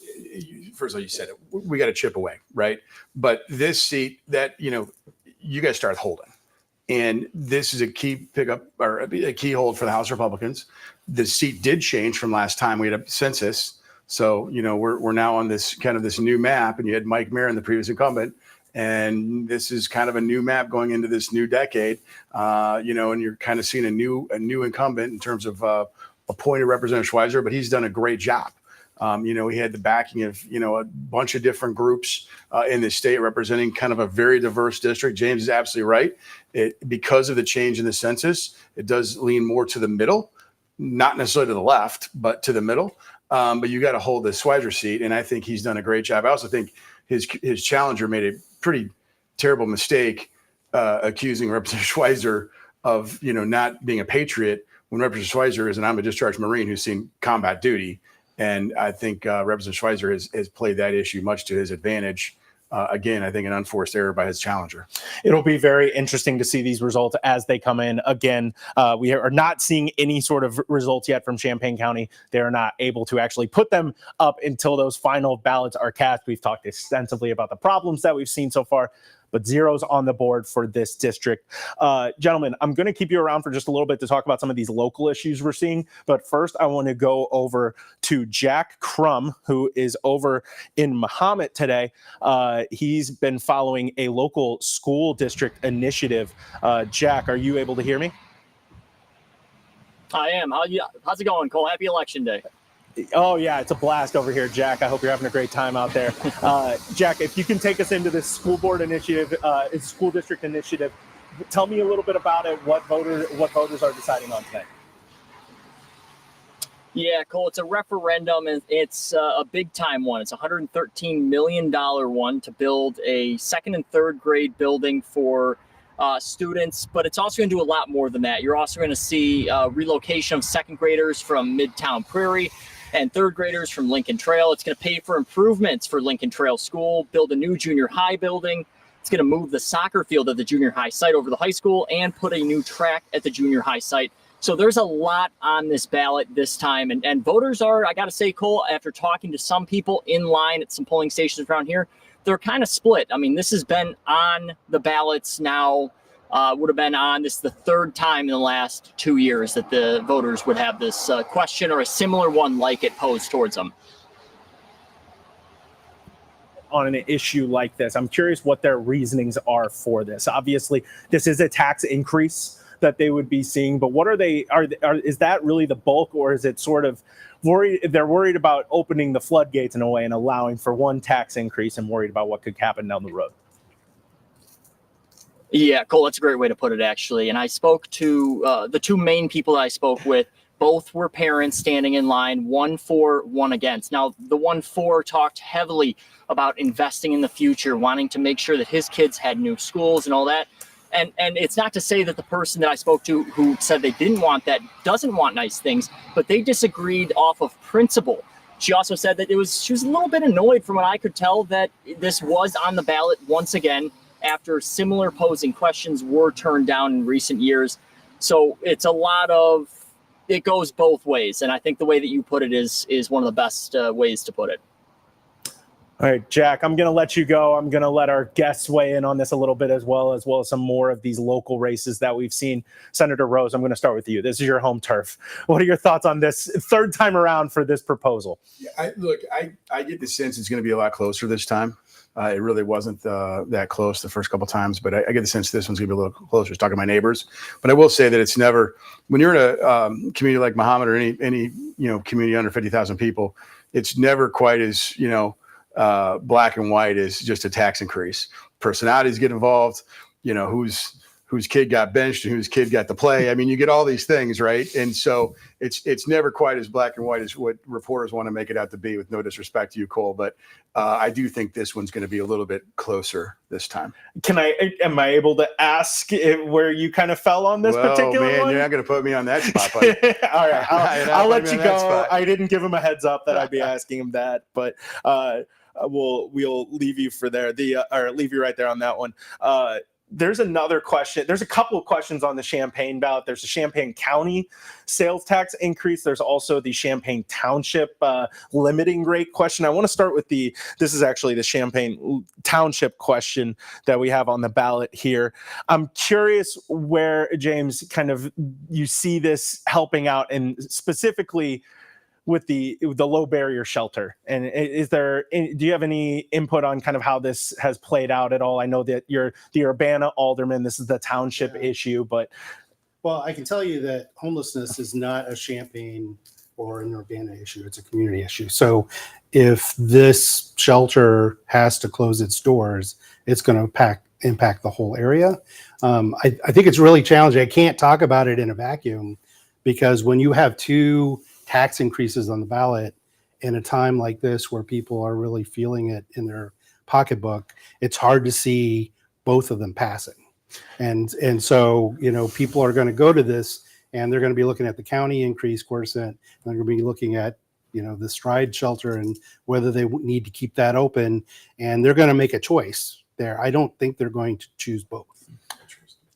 first of all, you said it. We got to chip away, right? But this seat that, you guys start holding. And this is a key pickup or a key hold for the House Republicans. The seat did change from last time we had a census. So, we're now on this kind of this new map, and you had Mike Marin, the previous incumbent. And this is kind of a new map going into this new decade, and you're kind of seeing a new incumbent in terms of appointed Representative Schweizer, but he's done a great job. He had the backing of, a bunch of different groups in the state representing kind of a very diverse district. James is absolutely right. Because of the change in the census, it does lean more to the middle, not necessarily to the left, but to the middle. But you got to hold the Schweizer seat, and I think he's done a great job. I also think his challenger made a pretty terrible mistake accusing Representative Schweizer of, not being a patriot when Representative Schweizer is an I'm a discharged Marine who's seen combat duty. And I think Representative Schweizer has played that issue much to his advantage. Again, I think an unforced error by his challenger. It'll be very interesting to see these results as they come in. Again, we are not seeing any sort of results yet from Champaign County. They are not able to actually put them up until those final ballots are cast. We've talked extensively about the problems that we've seen so far, but zeros on the board for this district. Gentlemen, I'm going to keep you around for just a little bit to talk about some of these local issues we're seeing. But first, I want to go over to Jack Crum, who is over in Mahomet today. He's been following a local school district initiative. Jack, are you able to hear me? I am. How's it going, Cole? Happy Election Day. Oh, yeah, it's a blast over here, Jack. I hope you're having a great time out there. Jack, if you can take us into this school board initiative, school district initiative, tell me a little bit about it, what voters are deciding on today. Yeah, Cole, it's a referendum, and it's a big-time one. It's a $113 million one to build a second and third grade building for students, but it's also going to do a lot more than that. You're also going to see relocation of second graders from Midtown Prairie and third graders from Lincoln Trail. It's going to pay for improvements for Lincoln Trail School, build a new junior high building. It's going to move the soccer field at the junior high site over to the high school and put a new track at the junior high site. So there's a lot on this ballot this time. And voters are, I got to say, Cole, after talking to some people in line at some polling stations around here, they're kind of split. I mean, this has been on the ballots now, would have been on this the third time in the last 2 years that the voters would have this question or a similar one like it posed towards them. on an issue like this. I'm curious what their reasonings are for this. Obviously, this is a tax increase that they would be seeing, but what are they? Is that really the bulk, or is it sort of worried? They're worried about opening the floodgates in a way and allowing for one tax increase, and worried about what could happen down the road. Yeah, Cole, that's a great way to put it, actually. And I spoke to the two main people that I spoke with. Both were parents standing in line, one for, one against. Now, the one for talked heavily about investing in the future, wanting to make sure that his kids had new schools and all that. And it's not to say that the person that I spoke to who said they didn't want that doesn't want nice things, but they disagreed off of principle. She also said that she was a little bit annoyed, from what I could tell, that this was on the ballot once again after similar posing questions were turned down in recent years. So it's a lot of, it goes both ways. And I think the way that you put it is one of the best ways to put it. All right, Jack, I'm going to let you go. I'm going to let our guests weigh in on this a little bit as well as some more of these local races that we've seen. Senator Rose, I'm going to start with you. This is your home turf. What are your thoughts on this third time around for this proposal? Yeah, I get the sense it's going to be a lot closer this time. It really wasn't that close the first couple of times, but I get the sense this one's going to be a little closer. I was talking to my neighbors, but I will say that it's never, when you're in a community like Muhammad or any community under 50,000 people, it's never quite as black and white as just a tax increase. Personalities get involved, whose kid got benched and whose kid got to play. I mean, you get all these things, right? And so it's never quite as black and white as what reporters want to make it out to be, with no disrespect to you, Cole. But I do think this one's going to be a little bit closer this time. Am I able to ask where you kind of fell on this particular one? You're not going to put me on that spot, buddy. All right, I'll let you go. I didn't give him a heads up that I'd be asking him that, but we'll leave you for there. Or leave you right there on that one. There's another question. There's a couple of questions on the Champaign ballot. There's the Champaign County sales tax increase. There's also the Champaign Township limiting rate question. I want to start with this is actually the Champaign Township question that we have on the ballot here. I'm curious where, James, kind of you see this helping out, and specifically with the low barrier shelter. And do you have any input on kind of how this has played out at all? I know that you're the Urbana Alderman. This is the township issue, but. Well, I can tell you that homelessness is not a Champaign or an Urbana issue. It's a community issue. So if this shelter has to close its doors, it's going to impact the whole area. I think it's really challenging. I can't talk about it in a vacuum, because when you have two tax increases on the ballot in a time like this where people are really feeling it in their pocketbook, it's hard to see both of them passing. And so, people are going to go to this, and they're going to be looking at the county increase quotient, and they're going to be looking at, the Stride shelter and whether they need to keep that open, and they're going to make a choice there. I don't think they're going to choose both.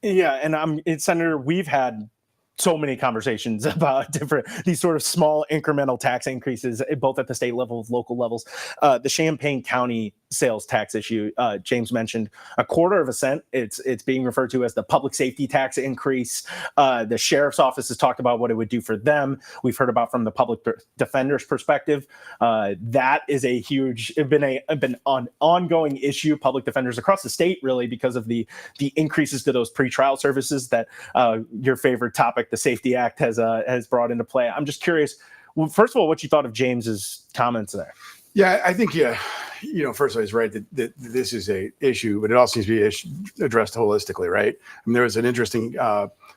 Yeah, and Senator, we've had so many conversations about these sort of small incremental tax increases, both at the state level, local levels. The Champaign County sales tax issue, James mentioned, 1/4 cent. It's being referred to as the public safety tax increase. The sheriff's office has talked about what it would do for them. We've heard about from the public defender's perspective. That is been an ongoing issue. Public defenders across the state, really, because of the increases to those pretrial services that your favorite topic, the Safety Act, has brought into play. I'm just curious, well, first of all, what you thought of James's comments there. Yeah, I think, first of all, he's right that this is a issue, but it also needs to be addressed holistically, right? I mean, there was an interesting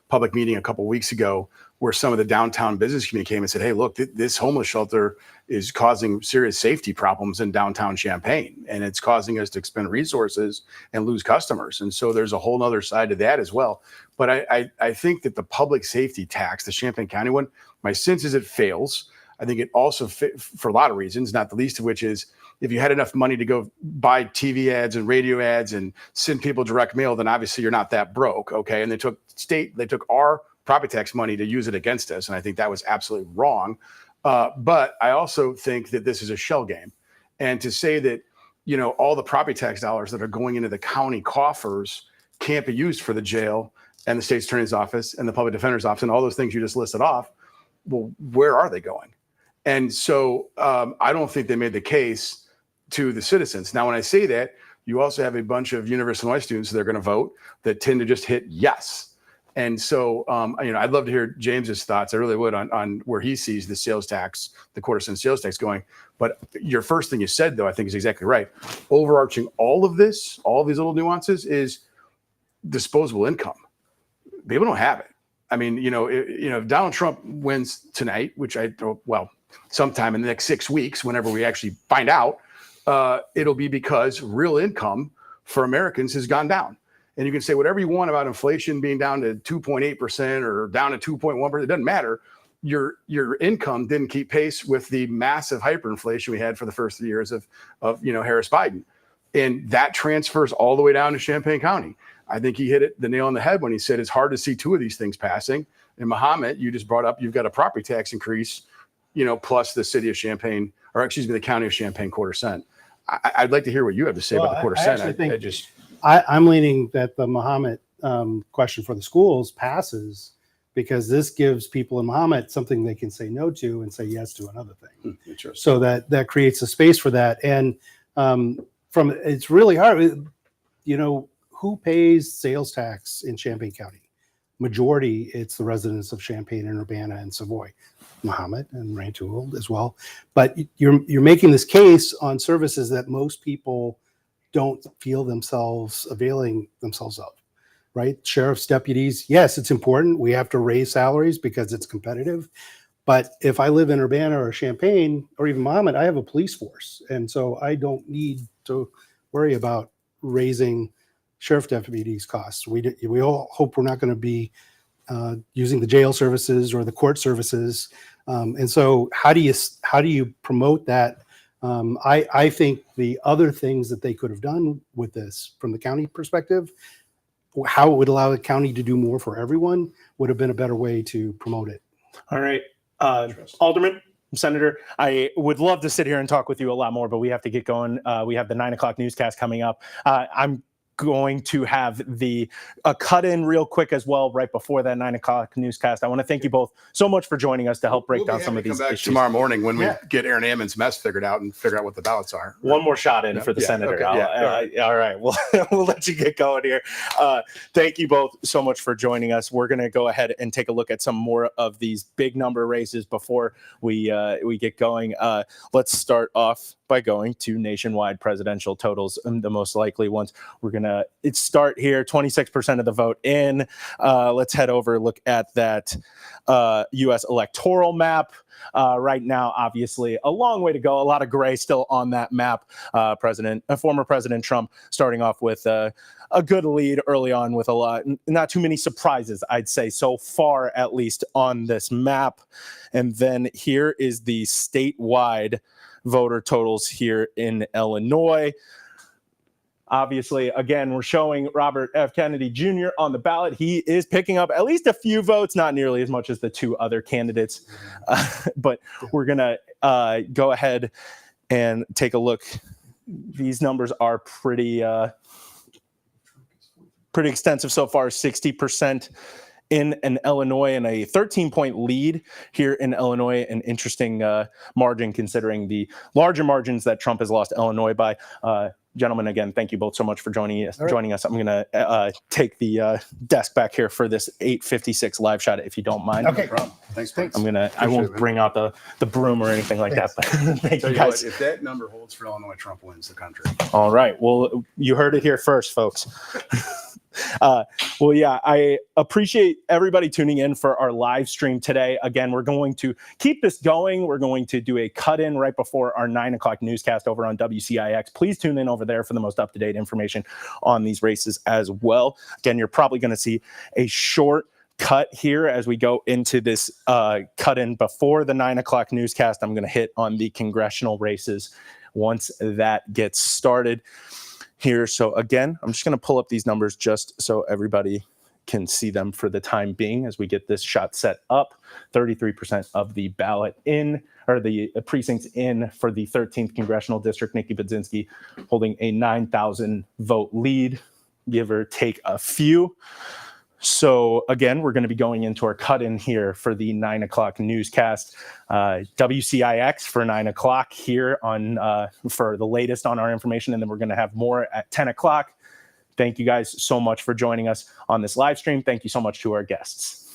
public meeting a couple of weeks ago where some of the downtown business community came and said, hey, look, this homeless shelter is causing serious safety problems in downtown Champaign, and it's causing us to expend resources and lose customers. And so there's a whole other side to that as well. But I think that the public safety tax, the Champaign County one, my sense is it fails. I think it also for a lot of reasons, not the least of which is if you had enough money to go buy TV ads and radio ads and send people direct mail, then obviously you're not that broke, okay? And they took our property tax money to use it against us, and I think that was absolutely wrong. But I also think that this is a shell game. And to say that, all the property tax dollars that are going into the county coffers can't be used for the jail and the state's attorney's office and the public defender's office and all those things you just listed off, well, where are they going? And so I don't think they made the case to the citizens. Now, when I say that, you also have a bunch of University of Illinois students that are going to vote that tend to just hit yes. And so, I'd love to hear James's thoughts. I really would on where he sees the sales tax, the quarter-cent sales tax going. But your first thing you said, though, I think is exactly right. Overarching all of these little nuances is disposable income. People don't have it. I mean, if Donald Trump wins tonight, which sometime in the next 6 weeks, whenever we actually find out, it'll be because real income for Americans has gone down. And you can say whatever you want about inflation being down to 2.8% or down to 2.1%. It doesn't matter. Your income didn't keep pace with the massive hyperinflation we had for the first 3 years of Harris Biden. And that transfers all the way down to Champaign County. I think he hit the nail on the head when he said it's hard to see two of these things passing. And Muhammad, you just brought up, you've got a property tax increase, plus the city of Champaign, the county of Champaign quarter cent. I'd like to hear what you have to say about the quarter cent. I'm leaning that the Muhammad question for the schools passes because this gives people in Muhammad something they can say no to and say yes to another thing. So that creates a space for that. And it's really hard. Who pays sales tax in Champaign County? Majority, it's the residents of Champaign and Urbana and Savoy, Muhammad and Rantoul as well. But you're making this case on services that most people don't feel themselves availing themselves of, right? Sheriff's deputies, yes, it's important. We have to raise salaries because it's competitive. But if I live in Urbana or Champaign or even Muhammad, I have a police force. And so I don't need to worry about raising sheriff deputies costs. We all hope we're not going to be using the jail services or the court services. And so how do you promote that? I think the other things that they could have done with this from the county perspective, how it would allow the county to do more for everyone would have been a better way to promote it. All right. Alderman, Senator, I would love to sit here and talk with you a lot more, but we have to get going. We have the 9 o'clock newscast coming up. I'm going to have a cut in real quick as well right before that 9 o'clock newscast. I want to thank you both so much for joining us to help break down some of these issues. Tomorrow morning when we get Aaron Ammon's mess figured out and figure out what the ballots are. One more shot in for the senator. Okay, all right. We'll let you get going here. Thank you both so much for joining us. We're going to go ahead and take a look at some more of these big number races before we get going. Let's start off by going to nationwide presidential totals, the most likely ones. We're going to start here, 26% of the vote in. Let's head over, look at that U.S. electoral map. Right now, obviously, a long way to go. A lot of gray still on that map. Former President Trump starting off with a good lead early on with not too many surprises, I'd say, so far, at least on this map. And then here is the statewide voter totals here in Illinois. Obviously, again, we're showing Robert F. Kennedy Jr. on the ballot. He is picking up at least a few votes, not nearly as much as the two other candidates. But we're going to go ahead and take a look. These numbers are pretty extensive so far, 60% in Illinois and a 13-point lead here in Illinois, an interesting margin considering the larger margins that Trump has lost Illinois by. Gentlemen, again, thank you both so much for joining us. I'm going to take the desk back here for this 8:56 live shot, if you don't mind. Okay, no problem. Thanks. I won't bring out the broom or anything like that. But thank you guys. If that number holds for Illinois, Trump wins the country. All right. Well, you heard it here first, folks. I appreciate everybody tuning in for our live stream today. Again, we're going to keep this going. We're going to do a cut in right before our 9 o'clock newscast over on WCIX. Please tune in over there for the most up-to-date information on these races as well. Again, you're probably going to see a short cut here as we go into this cut in before the 9 o'clock newscast. I'm going to hit on the congressional races once that gets started here. So again, I'm just going to pull up these numbers just so everybody can see them for the time being as we get this shot set up. 33% of the ballot in, or the precincts in for the 13th congressional district. Nikki Budzinski holding a 9,000 vote lead, give or take a few. So again, we're going to be going into our cut-in here for the 9 o'clock newscast. WCIX for 9 o'clock here on for the latest on our information, and then we're going to have more at 10 o'clock. Thank you guys so much for joining us on this live stream. Thank you so much to our guests.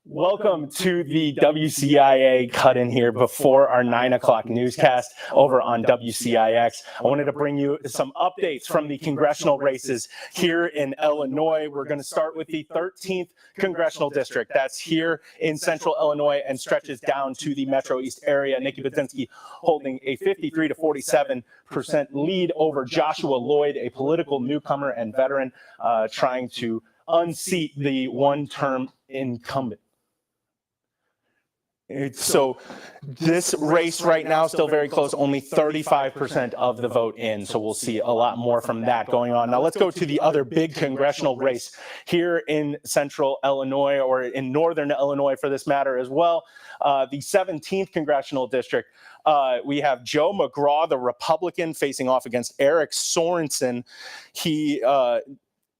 Welcome to the WCIA cut-in here before our 9 o'clock newscast over on WCIX. I wanted to bring you some updates from the congressional races here in Illinois. We're going to start with the 13th congressional district. That's here in central Illinois and stretches down to the Metro East area. Nikki Budzinski holding a 53 to 47% lead over Joshua Lloyd, a political newcomer and veteran, trying to unseat the one-term incumbent. So this race right now still very close, only 35% of the vote in. So we'll see a lot more from that going on. Now let's go to the other big congressional race here in central Illinois, or in northern Illinois for this matter as well. The 17th congressional district. We have Joe McGraw, the Republican, facing off against Eric Sorensen.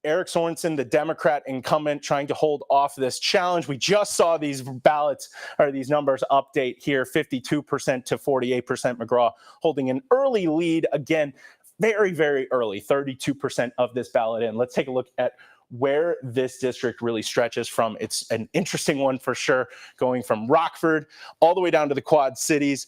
Eric Sorensen, the Democrat incumbent, trying to hold off this challenge. We just saw these ballots, or these numbers update here, 52% to 48%. McGraw holding an early lead. Again, very, very early, 32% of this ballot in. Let's take a look at where this district really stretches from. It's an interesting one for sure, going from Rockford all the way down to the Quad Cities,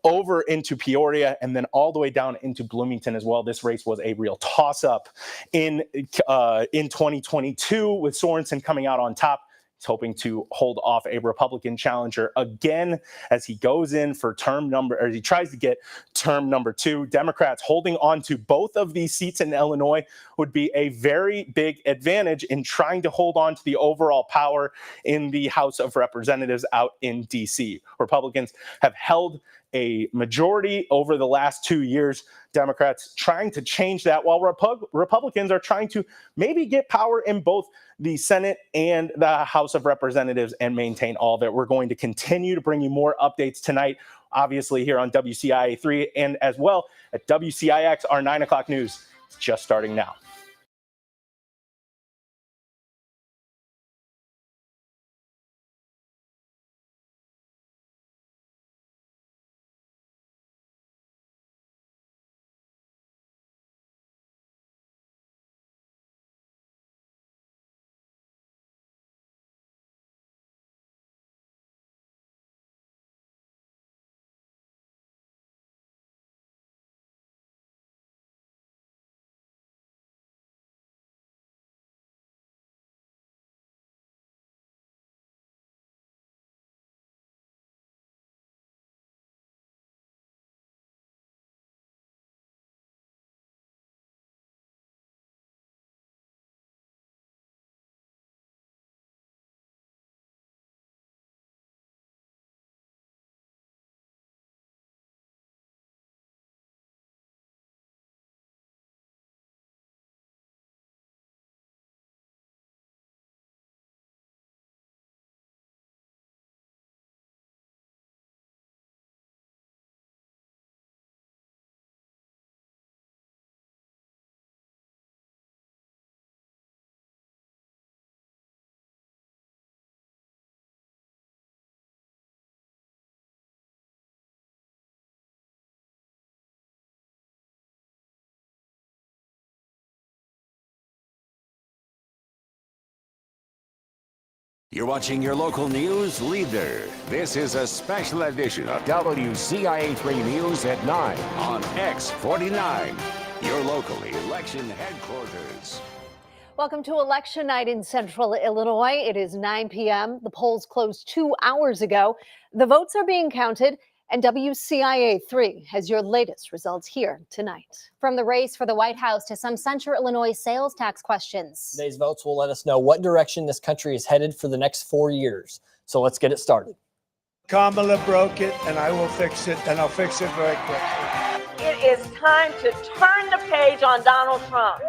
over into Peoria, and then all the way down into Bloomington as well. This race was a real toss-up in 2022, with Sorensen coming out on top. He's hoping to hold off a Republican challenger again as he goes in for he tries to get term number 2. Democrats holding on to both of these seats in Illinois would be a very big advantage in trying to hold on to the overall power in the House of Representatives out in DC. Republicans have held a majority over the last 2 years. Democrats trying to change that, while Republicans are trying to maybe get power in both the Senate and the House of Representatives and maintain all that. We're going to continue to bring you more updates tonight, obviously here on WCIA 3 and as well at WCIX. Our 9 o'clock news is just starting now. You're watching your local news leader. This is a special edition of WCIA 3 News at 9 on X49, your local election headquarters. Welcome to Election Night in Central Illinois. It is 9 p.m. The polls closed 2 hours ago. The votes are being counted, and WCIA 3 has your latest results here tonight. From the race for the White House to some Central Illinois sales tax questions. Today's votes will let us know what direction this country is headed for the next 4 years. So let's get it started. Kamala broke it, and I will fix it, and I'll fix it very quickly. It is time to turn the page on Donald Trump.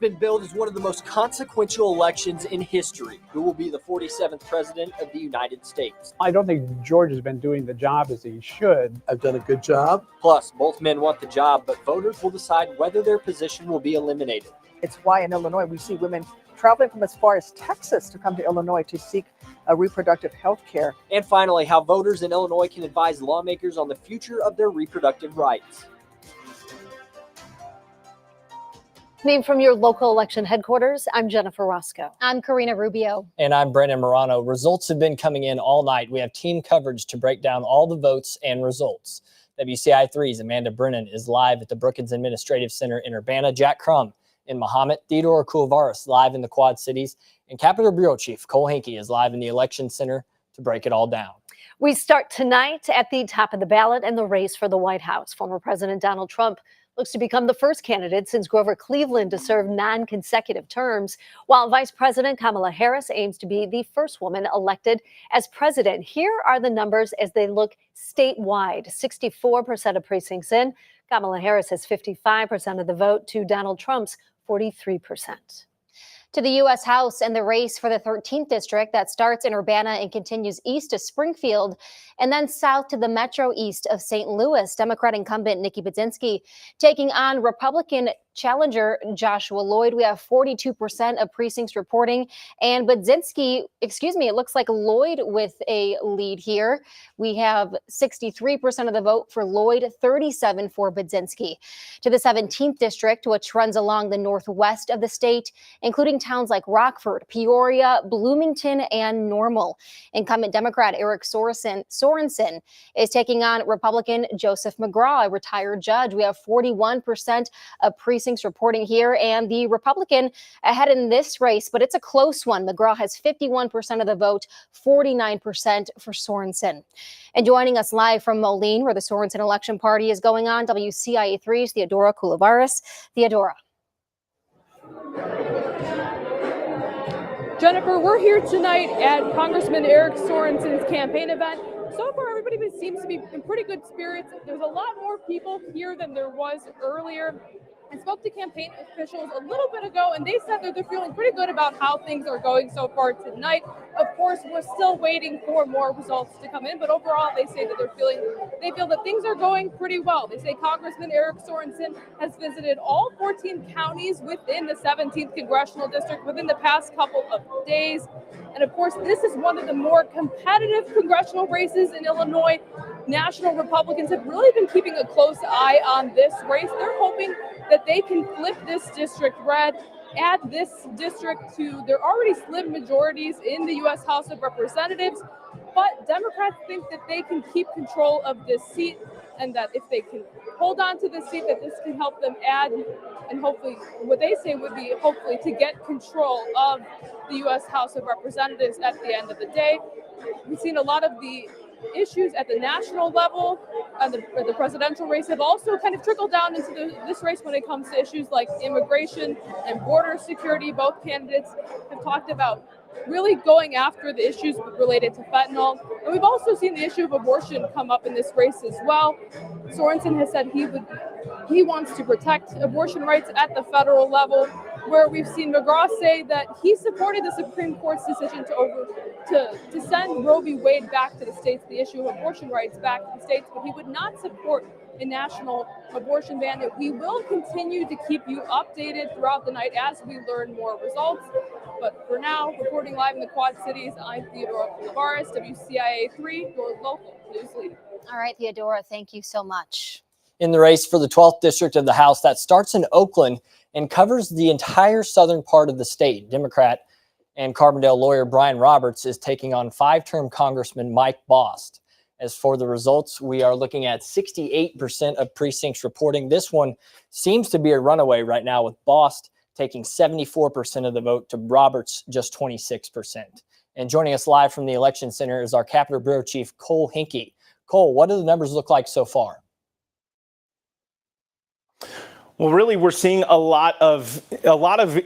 been billed as one of the most consequential elections in history. Who will be the 47th president of the United States? I don't think George has been doing the job as he should. I've done a good job. Plus, both men want the job, but voters will decide whether their position will be eliminated. It's why in Illinois we see women traveling from as far as Texas to come to Illinois to seek reproductive health care. And finally, how voters in Illinois can advise lawmakers on the future of their reproductive rights. Name from your local election headquarters, I'm Jennifer Roscoe. I'm Karina Rubio. And I'm Brandon Morano. Results have been coming in all night. We have team coverage to break down all the votes and results. WCI3's Amanda Brennan is live at the Brookings Administrative Center in Urbana. Jack Crum in Mahomet. Theodore Kulavaris live in the Quad Cities. And Capitol Bureau Chief Cole Henke is live in the Election Center to break it all down. We start tonight at the top of the ballot in the race for the White House. Former President Donald Trump looks to become the first candidate since Grover Cleveland to serve non-consecutive terms, while Vice President Kamala Harris aims to be the first woman elected as president. Here are the numbers as they look statewide. 64% of precincts in. Kamala Harris has 55% of the vote to Donald Trump's 43%. To the U.S. House and the race for the 13th district that starts in Urbana and continues east to Springfield and then south to the metro east of St. Louis. Democrat incumbent Nikki Budzinski taking on Republican challenger Joshua Lloyd. We have 42% of precincts reporting, and Budzinski, it looks like Lloyd with a lead here. We have 63% of the vote for Lloyd, 37% for Budzinski. To the 17th district, which runs along the northwest of the state, including towns like Rockford, Peoria, Bloomington, and Normal. Incumbent Democrat Eric Sorensen is taking on Republican Joseph McGraw, a retired judge. We have 41% of precincts reporting here, and the Republican ahead in this race, but it's a close one. McGraw has 51% of the vote, 49% for Sorensen. And joining us live from Moline, where the Sorensen election party is going on, WCIA3's Theodora Kulavaris. Theodora. Jennifer, we're here tonight at Congressman Eric Sorensen's campaign event. So far, everybody seems to be in pretty good spirits. There's a lot more people here than there was earlier. I spoke to campaign officials a little bit ago, and they said that they're feeling pretty good about how things are going so far tonight. Of course, we're still waiting for more results to come in, but overall, they say that they feel that things are going pretty well. They say Congressman Eric Sorensen has visited all 14 counties within the 17th congressional district within the past couple of days. And of course, this is one of the more competitive congressional races in Illinois. National Republicans have really been keeping a close eye on this race. They're hoping that they can flip this district red, add this district to their already slim majorities in the U.S. House of Representatives. But Democrats think that they can keep control of this seat, and that if they can hold on to this seat, that this can help them add, and hopefully, what they say would be hopefully to get control of the U.S. House of Representatives at the end of the day. We've seen a lot of the issues at the national level, the presidential race, have also kind of trickled down into this race when it comes to issues like immigration and border security. Both candidates have talked about really going after the issues related to fentanyl. And we've also seen the issue of abortion come up in this race as well. Sorensen has said he wants to protect abortion rights at the federal level, where we've seen McGraw say that he supported the Supreme Court's decision to send Roe v. Wade back to the states, the issue of abortion rights back to the states, but he would not support a national abortion ban. And we will continue to keep you updated throughout the night as we learn more results. But for now, reporting live in the Quad Cities, I'm Theodora Kulavaris, WCIA3, your local news leader. All right, Theodora, thank you so much. In the race for the 12th district of the House that starts in Oakland and covers the entire southern part of the state, Democrat and Carbondale lawyer Brian Roberts is taking on five-term Congressman Mike Bost. As for the results, we are looking at 68% of precincts reporting. This one seems to be a runaway right now, with Bost taking 74% of the vote to Roberts just 26%. And joining us live from the Election Center is our Capitol Bureau Chief Cole Henke. Cole, what do the numbers look like so far? Well, really, we're seeing a lot of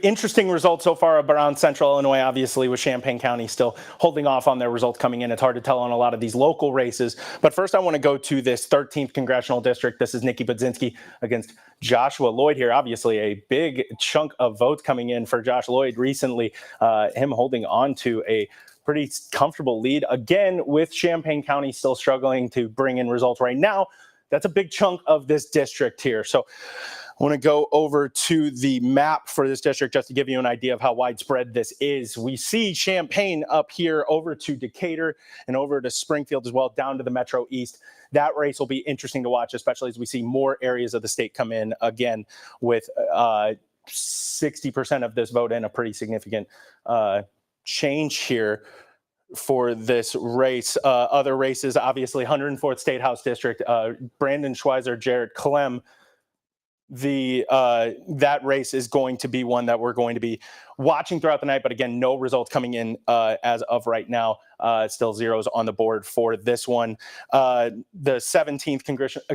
interesting results so far around Central Illinois. Obviously, with Champaign County still holding off on their results coming in, it's hard to tell on a lot of these local races. But first, I want to go to this 13th congressional district. This is Nikki Budzinski against Joshua Lloyd here. Obviously, a big chunk of votes coming in for Josh Lloyd recently. Him holding on to a pretty comfortable lead again, with Champaign County still struggling to bring in results right now. That's a big chunk of this district here. So I want to go over to the map for this district just to give you an idea of how widespread this is. We see Champaign up here over to Decatur and over to Springfield as well, down to the Metro East. That race will be interesting to watch, especially as we see more areas of the state come in again with 60% of this vote in, a pretty significant change here for this race. Other races, obviously 104th State House District, Brandon Schweizer, Jared Clem. That race is going to be one that we're going to be watching throughout the night, but again, no results coming in as of right now. Still zeros on the board for this one. The 17th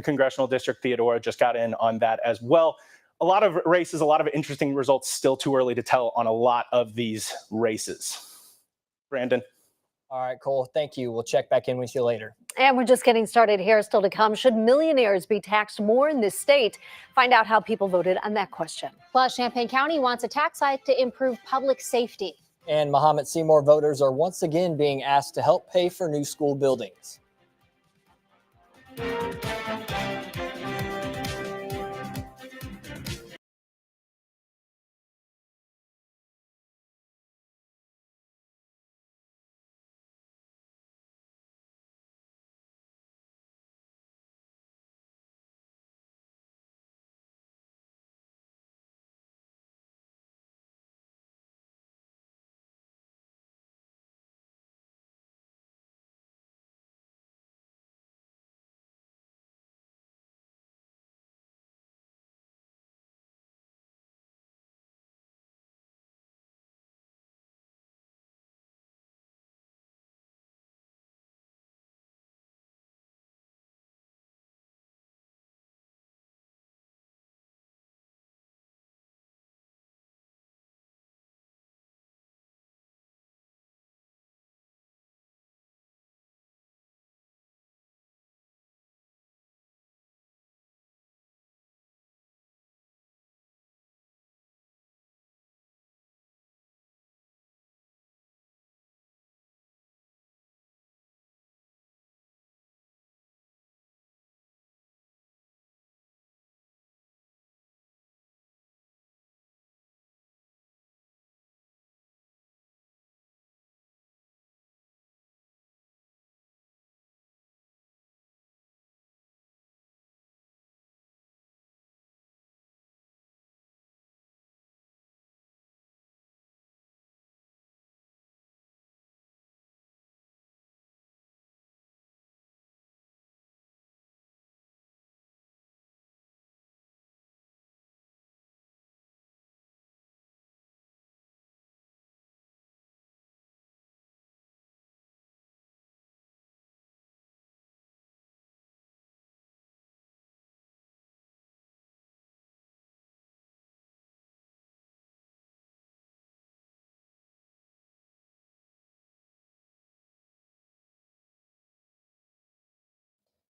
congressional district, Theodora just got in on that as well. A lot of races, a lot of interesting results. Still too early to tell on a lot of these races. Brandon. All right, Cole, thank you. We'll check back in with you later. And we're just getting started here. Still to come, should millionaires be taxed more in this state? Find out how people voted on that question. Plus, Champaign County wants a tax hike to improve public safety. And Mahomet Seymour voters are once again being asked to help pay for new school buildings.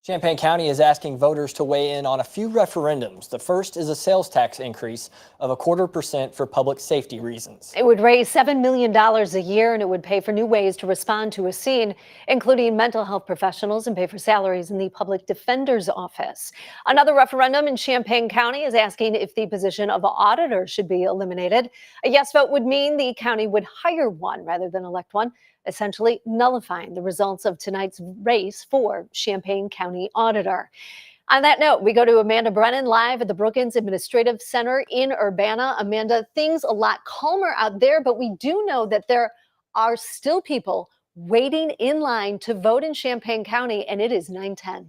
Champaign County is asking voters to weigh in on a few referendums. The first is a sales tax increase of 0.25% for public safety reasons. It would raise $7 million a year, and it would pay for new ways to respond to a scene, including mental health professionals, and pay for salaries in the public defender's office. Another referendum in Champaign County is asking if the position of auditor should be eliminated. A yes vote would mean the county would hire one rather than elect one, essentially nullifying the results of tonight's race for Champaign County auditor. On that note, we go to Amanda Brennan live at the Brookins Administrative Center in Urbana. Amanda, things a lot calmer out there, but we do know that there are still people waiting in line to vote in Champaign County, and it is 9:10.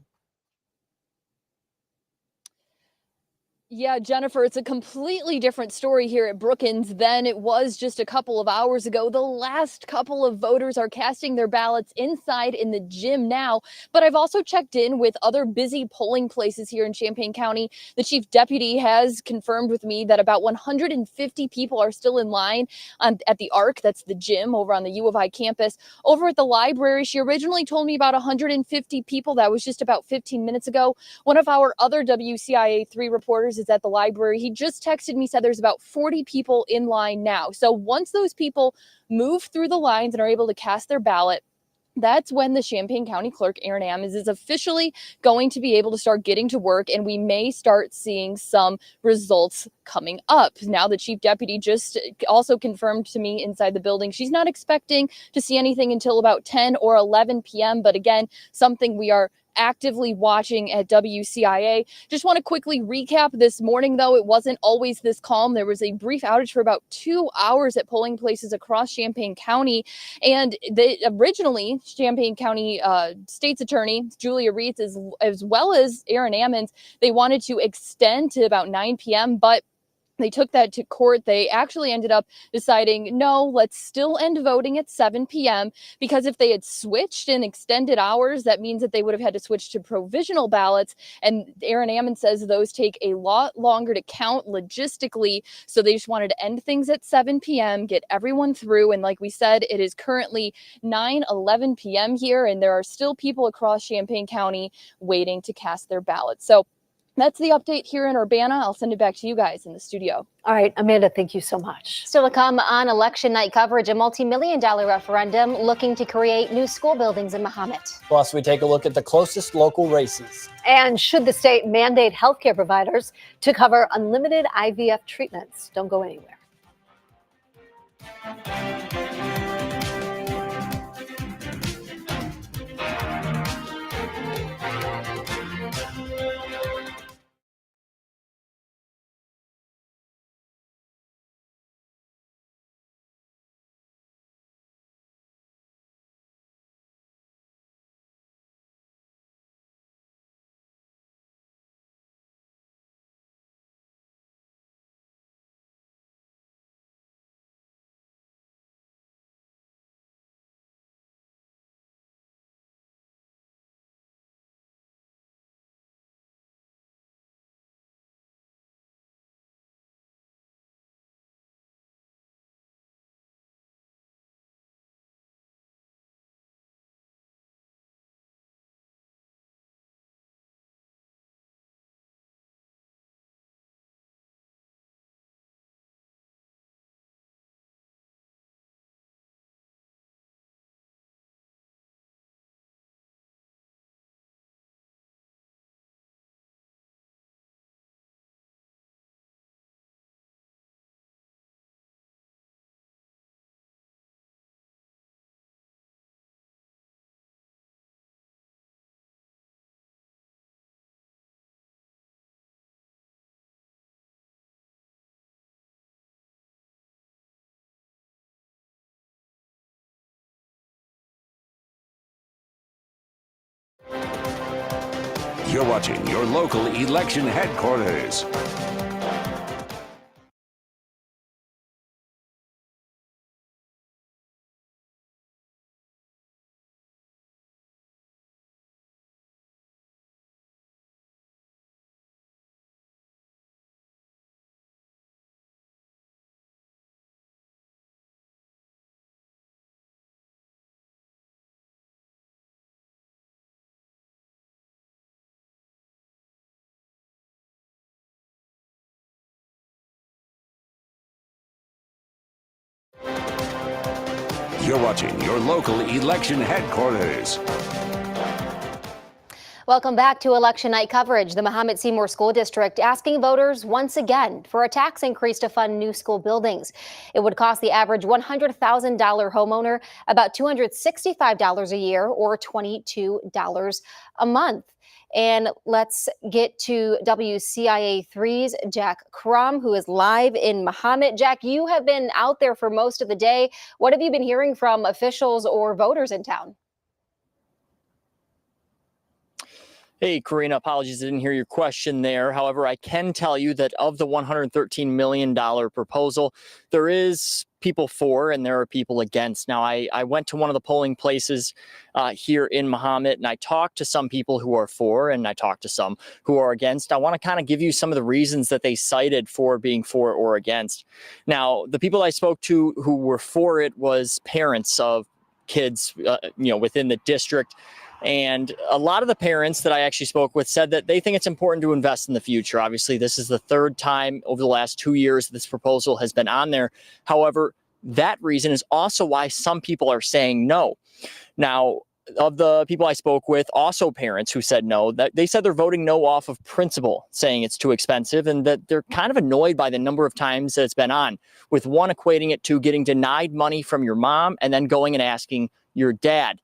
Yeah, Jennifer, it's a completely different story here at Brookins than it was just a couple of hours ago. The last couple of voters are casting their ballots inside in the gym now, but I've also checked in with other busy polling places here in Champaign County. The chief deputy has confirmed with me that about 150 people are still in line at the ARC, that's the gym over on the U of I campus. Over at the library, she originally told me about 150 people. That was just about 15 minutes ago. One of our other WCIA3 reporters is at the library. He just texted me, said there's about 40 people in line now. So once those people move through the lines and are able to cast their ballot, that's when the Champaign County Clerk, Aaron Ammons, is officially going to be able to start getting to work, and we may start seeing some results coming up. Now, the chief deputy just also confirmed to me inside the building she's not expecting to see anything until about 10 or 11 p.m., but again, something we are actively watching at WCIA. Just want to quickly recap this morning, though. It wasn't always this calm. There was a brief outage for about 2 hours at polling places across Champaign County. And originally, Champaign County State's Attorney Julia Reitz, as well as Aaron Ammons, they wanted to extend to about 9 p.m., but they took that to court. They actually ended up deciding, no, let's still end voting at 7 p.m. because if they had switched and extended hours, that means that they would have had to switch to provisional ballots. And Aaron Ammons says those take a lot longer to count logistically. So they just wanted to end things at 7 p.m., get everyone through. And like we said, it is currently 9:11 p.m. here, and there are still people across Champaign County waiting to cast their ballots. So that's the update here in Urbana. I'll send it back to you guys in the studio. All right, Amanda, thank you so much. Still to come on election night coverage, a multi-million-dollar referendum looking to create new school buildings in Mahomet. Plus, we take a look at the closest local races. And should the state mandate healthcare providers to cover unlimited IVF treatments? Don't go anywhere. You're watching your local election headquarters. You're watching your local election headquarters. Welcome back to election night coverage. The Mahomet Seymour School District asking voters once again for a tax increase to fund new school buildings. It would cost the average $100,000 homeowner about $265 a year or $22 a month. And let's get to WCIA3's Jack Crum, who is live in Mahomet. Jack, you have been out there for most of the day. What have you been hearing from officials or voters in town? Hey, Karina, apologies, I didn't hear your question there. However, I can tell you that of the $113 million proposal, there is people for and there are people against. Now, I went to one of the polling places here in Mahomet, and I talked to some people who are for, and I talked to some who are against. I want to kind of give you some of the reasons that they cited for being for or against. Now, the people I spoke to who were for it was parents of kids, within the district. And a lot of the parents that I actually spoke with said that they think it's important to invest in the future. Obviously, this is the third time over the last 2 years this proposal has been on there. However, that reason is also why some people are saying no. Now, of the people I spoke with, also parents who said no, that they said they're voting no off of principle, saying it's too expensive, and that they're kind of annoyed by the number of times that it's been on, with one equating it to getting denied money from your mom and then going and asking your dad.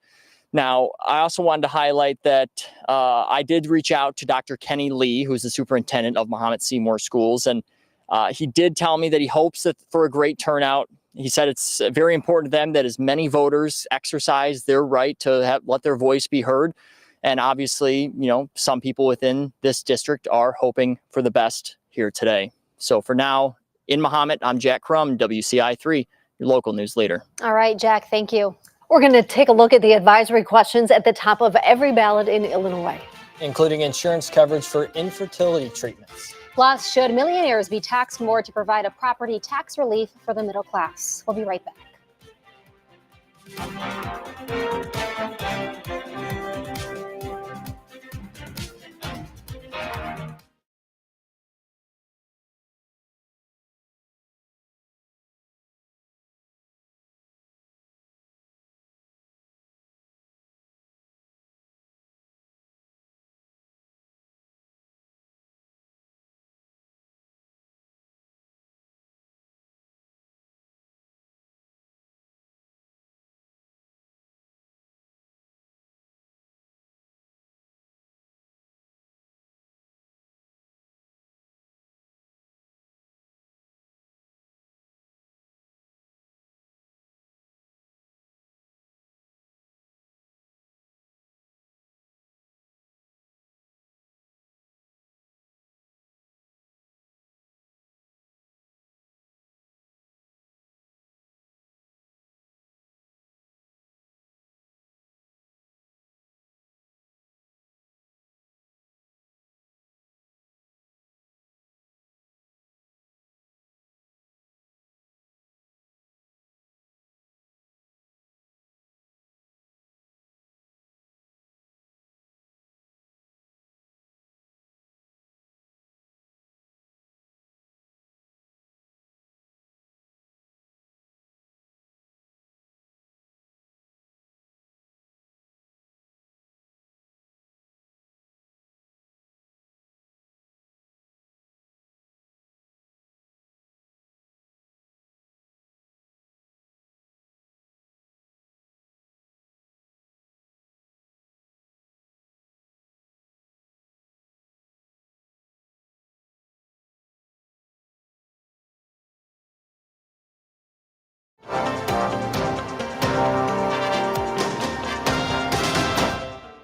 Now, I also wanted to highlight that I did reach out to Dr. Kenny Lee, who's the superintendent of Mahomet Seymour Schools, and he did tell me that he hopes that for a great turnout. He said it's very important to them that as many voters exercise their right to let their voice be heard. And obviously, some people within this district are hoping for the best here today. So for now, in Mahomet, I'm Jack Crum, WCI3, your local news leader. All right, Jack, thank you. We're going to take a look at the advisory questions at the top of every ballot in Illinois, including insurance coverage for infertility treatments. Plus, should millionaires be taxed more to provide a property tax relief for the middle class? We'll be right back.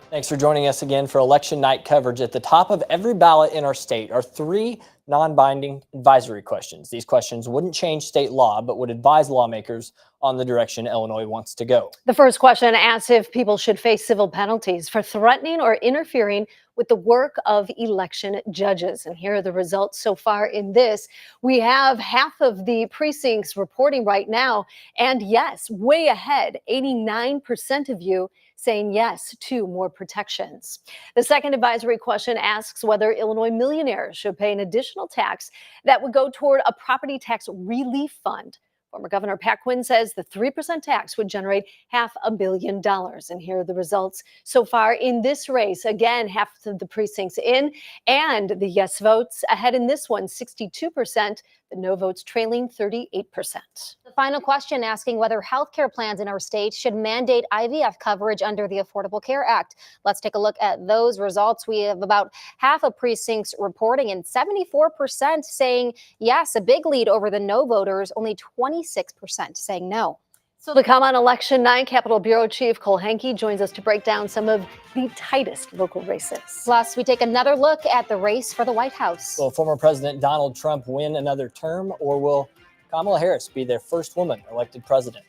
Thanks for joining us again for election night coverage. At the top of every ballot in our state are 3 non-binding advisory questions. These questions wouldn't change state law, but would advise lawmakers on the direction Illinois wants to go. The first question asks if people should face civil penalties for threatening or interfering with the work of election judges. And here are the results so far in this. We have half of the precincts reporting right now. And yes, way ahead, 89% of you saying yes to more protections. The second advisory question asks whether Illinois millionaires should pay an additional tax that would go toward a property tax relief fund. Former Governor Pat Quinn says the 3% tax would generate $500 million. And here are the results so far in this race. Again, half of the precincts in, and the yes votes ahead in this one, 62%. The no votes trailing 38%. The final question asking whether healthcare plans in our state should mandate IVF coverage under the Affordable Care Act. Let's take a look at those results. We have about half of precincts reporting and 74% saying yes, a big lead over the no voters, only 26% saying no. So to come on election night, Capitol Bureau Chief Cole Henke joins us to break down some of the tightest local races. Plus, we take another look at the race for the White House. Will former President Donald Trump win another term, or will Kamala Harris be their first woman elected president?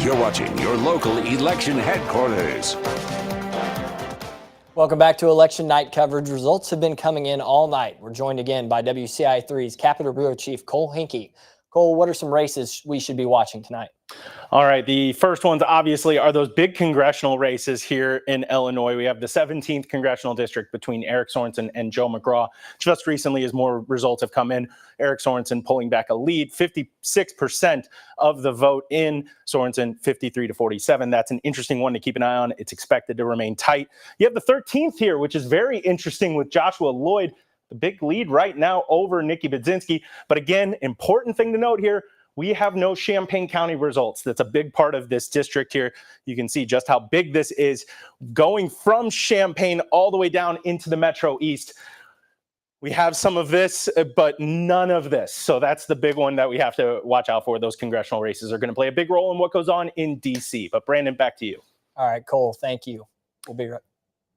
You're watching your local election headquarters. Welcome back to election night coverage. Results have been coming in all night. We're joined again by WCI3's Capitol Bureau Chief Cole Henke. Cole, what are some races we should be watching tonight? All right, the first ones obviously are those big congressional races here in Illinois. We have the 17th congressional district between Eric Sorensen and Joe McGraw. Just recently, as more results have come in, Eric Sorensen pulling back a lead, 56% of the vote in Sorensen, 53 to 47. That's an interesting one to keep an eye on. It's expected to remain tight. You have the 13th here, which is very interesting with Joshua Lloyd, the big lead right now over Nikki Budzinski. But again, important thing to note here, we have no Champaign County results. That's a big part of this district here. You can see just how big this is going from Champaign all the way down into the Metro East. We have some of this, but none of this. So that's the big one that we have to watch out for. Those congressional races are going to play a big role in what goes on in D.C. But Brandon, back to you. All right, Cole, thank you. We'll be right back.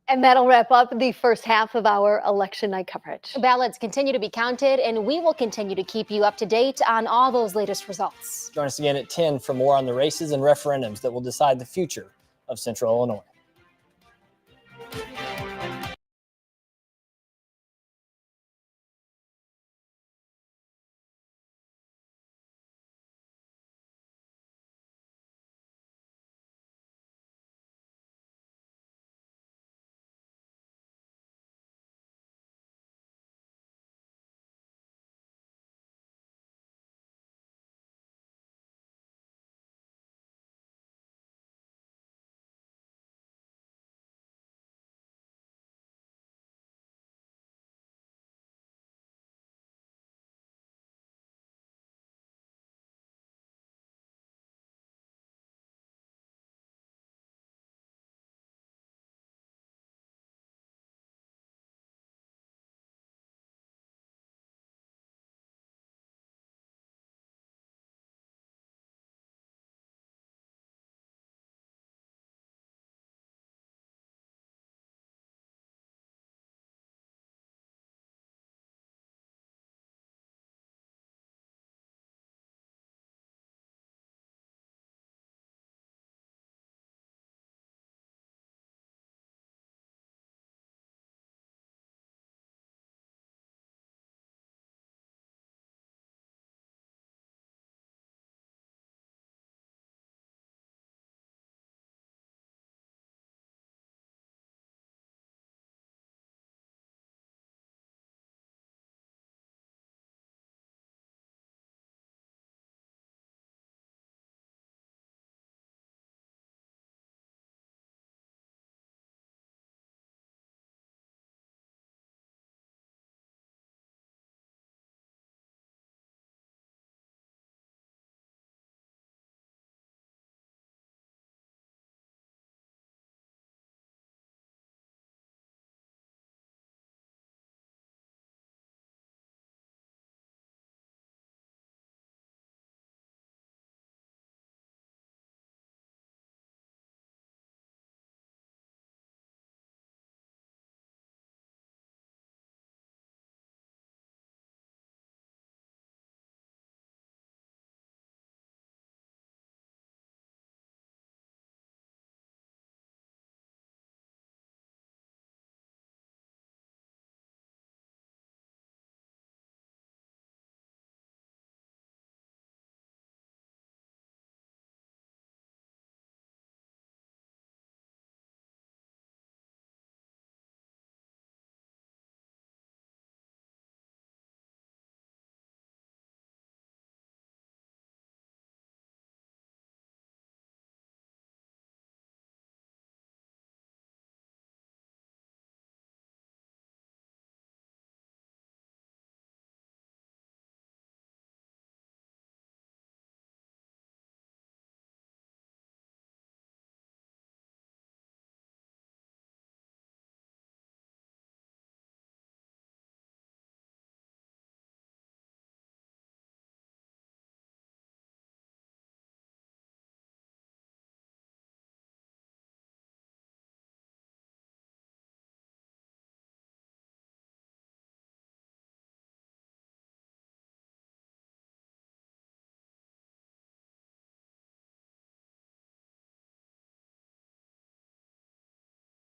And that'll wrap up the first half of our election night coverage. Ballots continue to be counted, and we will continue to keep you up to date on all those latest results. Join us again at 10 for more on the races and referendums that will decide the future of Central Illinois.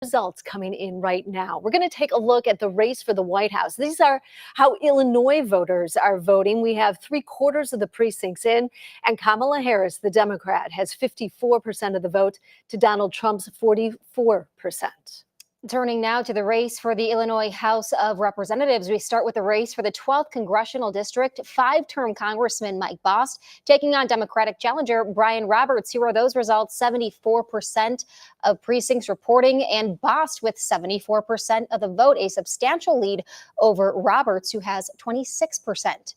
results coming in right now. We're going to take a look at the race for the White House. These are how Illinois voters are voting. We have 3/4 of the precincts in, and Kamala Harris, the Democrat, has 54% of the vote to Donald Trump's 44%. Turning now to the race for the Illinois House of Representatives, we start with the race for the 12th Congressional District. 5-term Congressman Mike Bost taking on Democratic challenger Brian Roberts. Here are those results: 74% of precincts reporting, and Bost with 74% of the vote, a substantial lead over Roberts, who has 26%.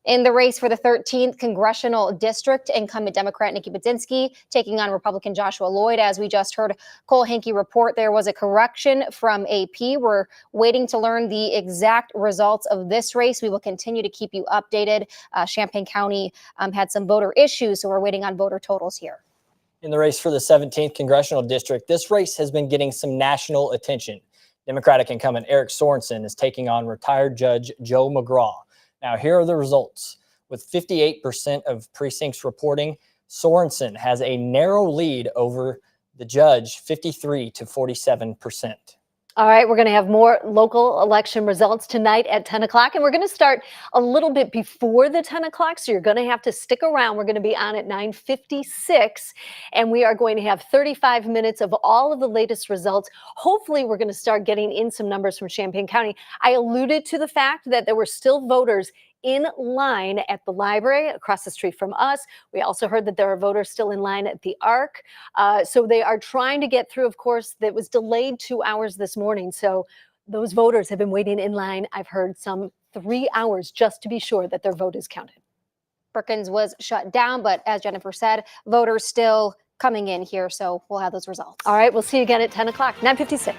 In the race for the 13th Congressional District, incumbent Democrat Nikki Budzinski taking on Republican Joshua Lloyd. As we just heard Cole Henke report, there was a correction from AP. We're waiting to learn the exact results of this race. We will continue to keep you updated. Champaign County had some voter issues, so we're waiting on voter totals here. In the race for the 17th Congressional District, this race has been getting some national attention. Democratic incumbent Eric Sorensen is taking on retired Judge Joe McGraw. Now, here are the results. With 58% of precincts reporting, Sorensen has a narrow lead over the judge, 53 to 47%. All right, we're going to have more local election results tonight at 10 o'clock, and we're going to start a little bit before the 10 o'clock, so you're going to have to stick around. We're going to be on at 9:56, and we are going to have 35 minutes of all of the latest results. Hopefully, we're going to start getting in some numbers from Champaign County. I alluded to the fact that there were still voters in line at the library across the street from us. We also heard that there are voters still in line at the Arc. So they are trying to get through, of course, that was delayed 2 hours this morning. So those voters have been waiting in line, I've heard, some 3 hours just to be sure that their vote is counted. Perkins was shut down, but as Jennifer said, voters still coming in here. So we'll have those results. All right, we'll see you again at 10 o'clock, 9:56.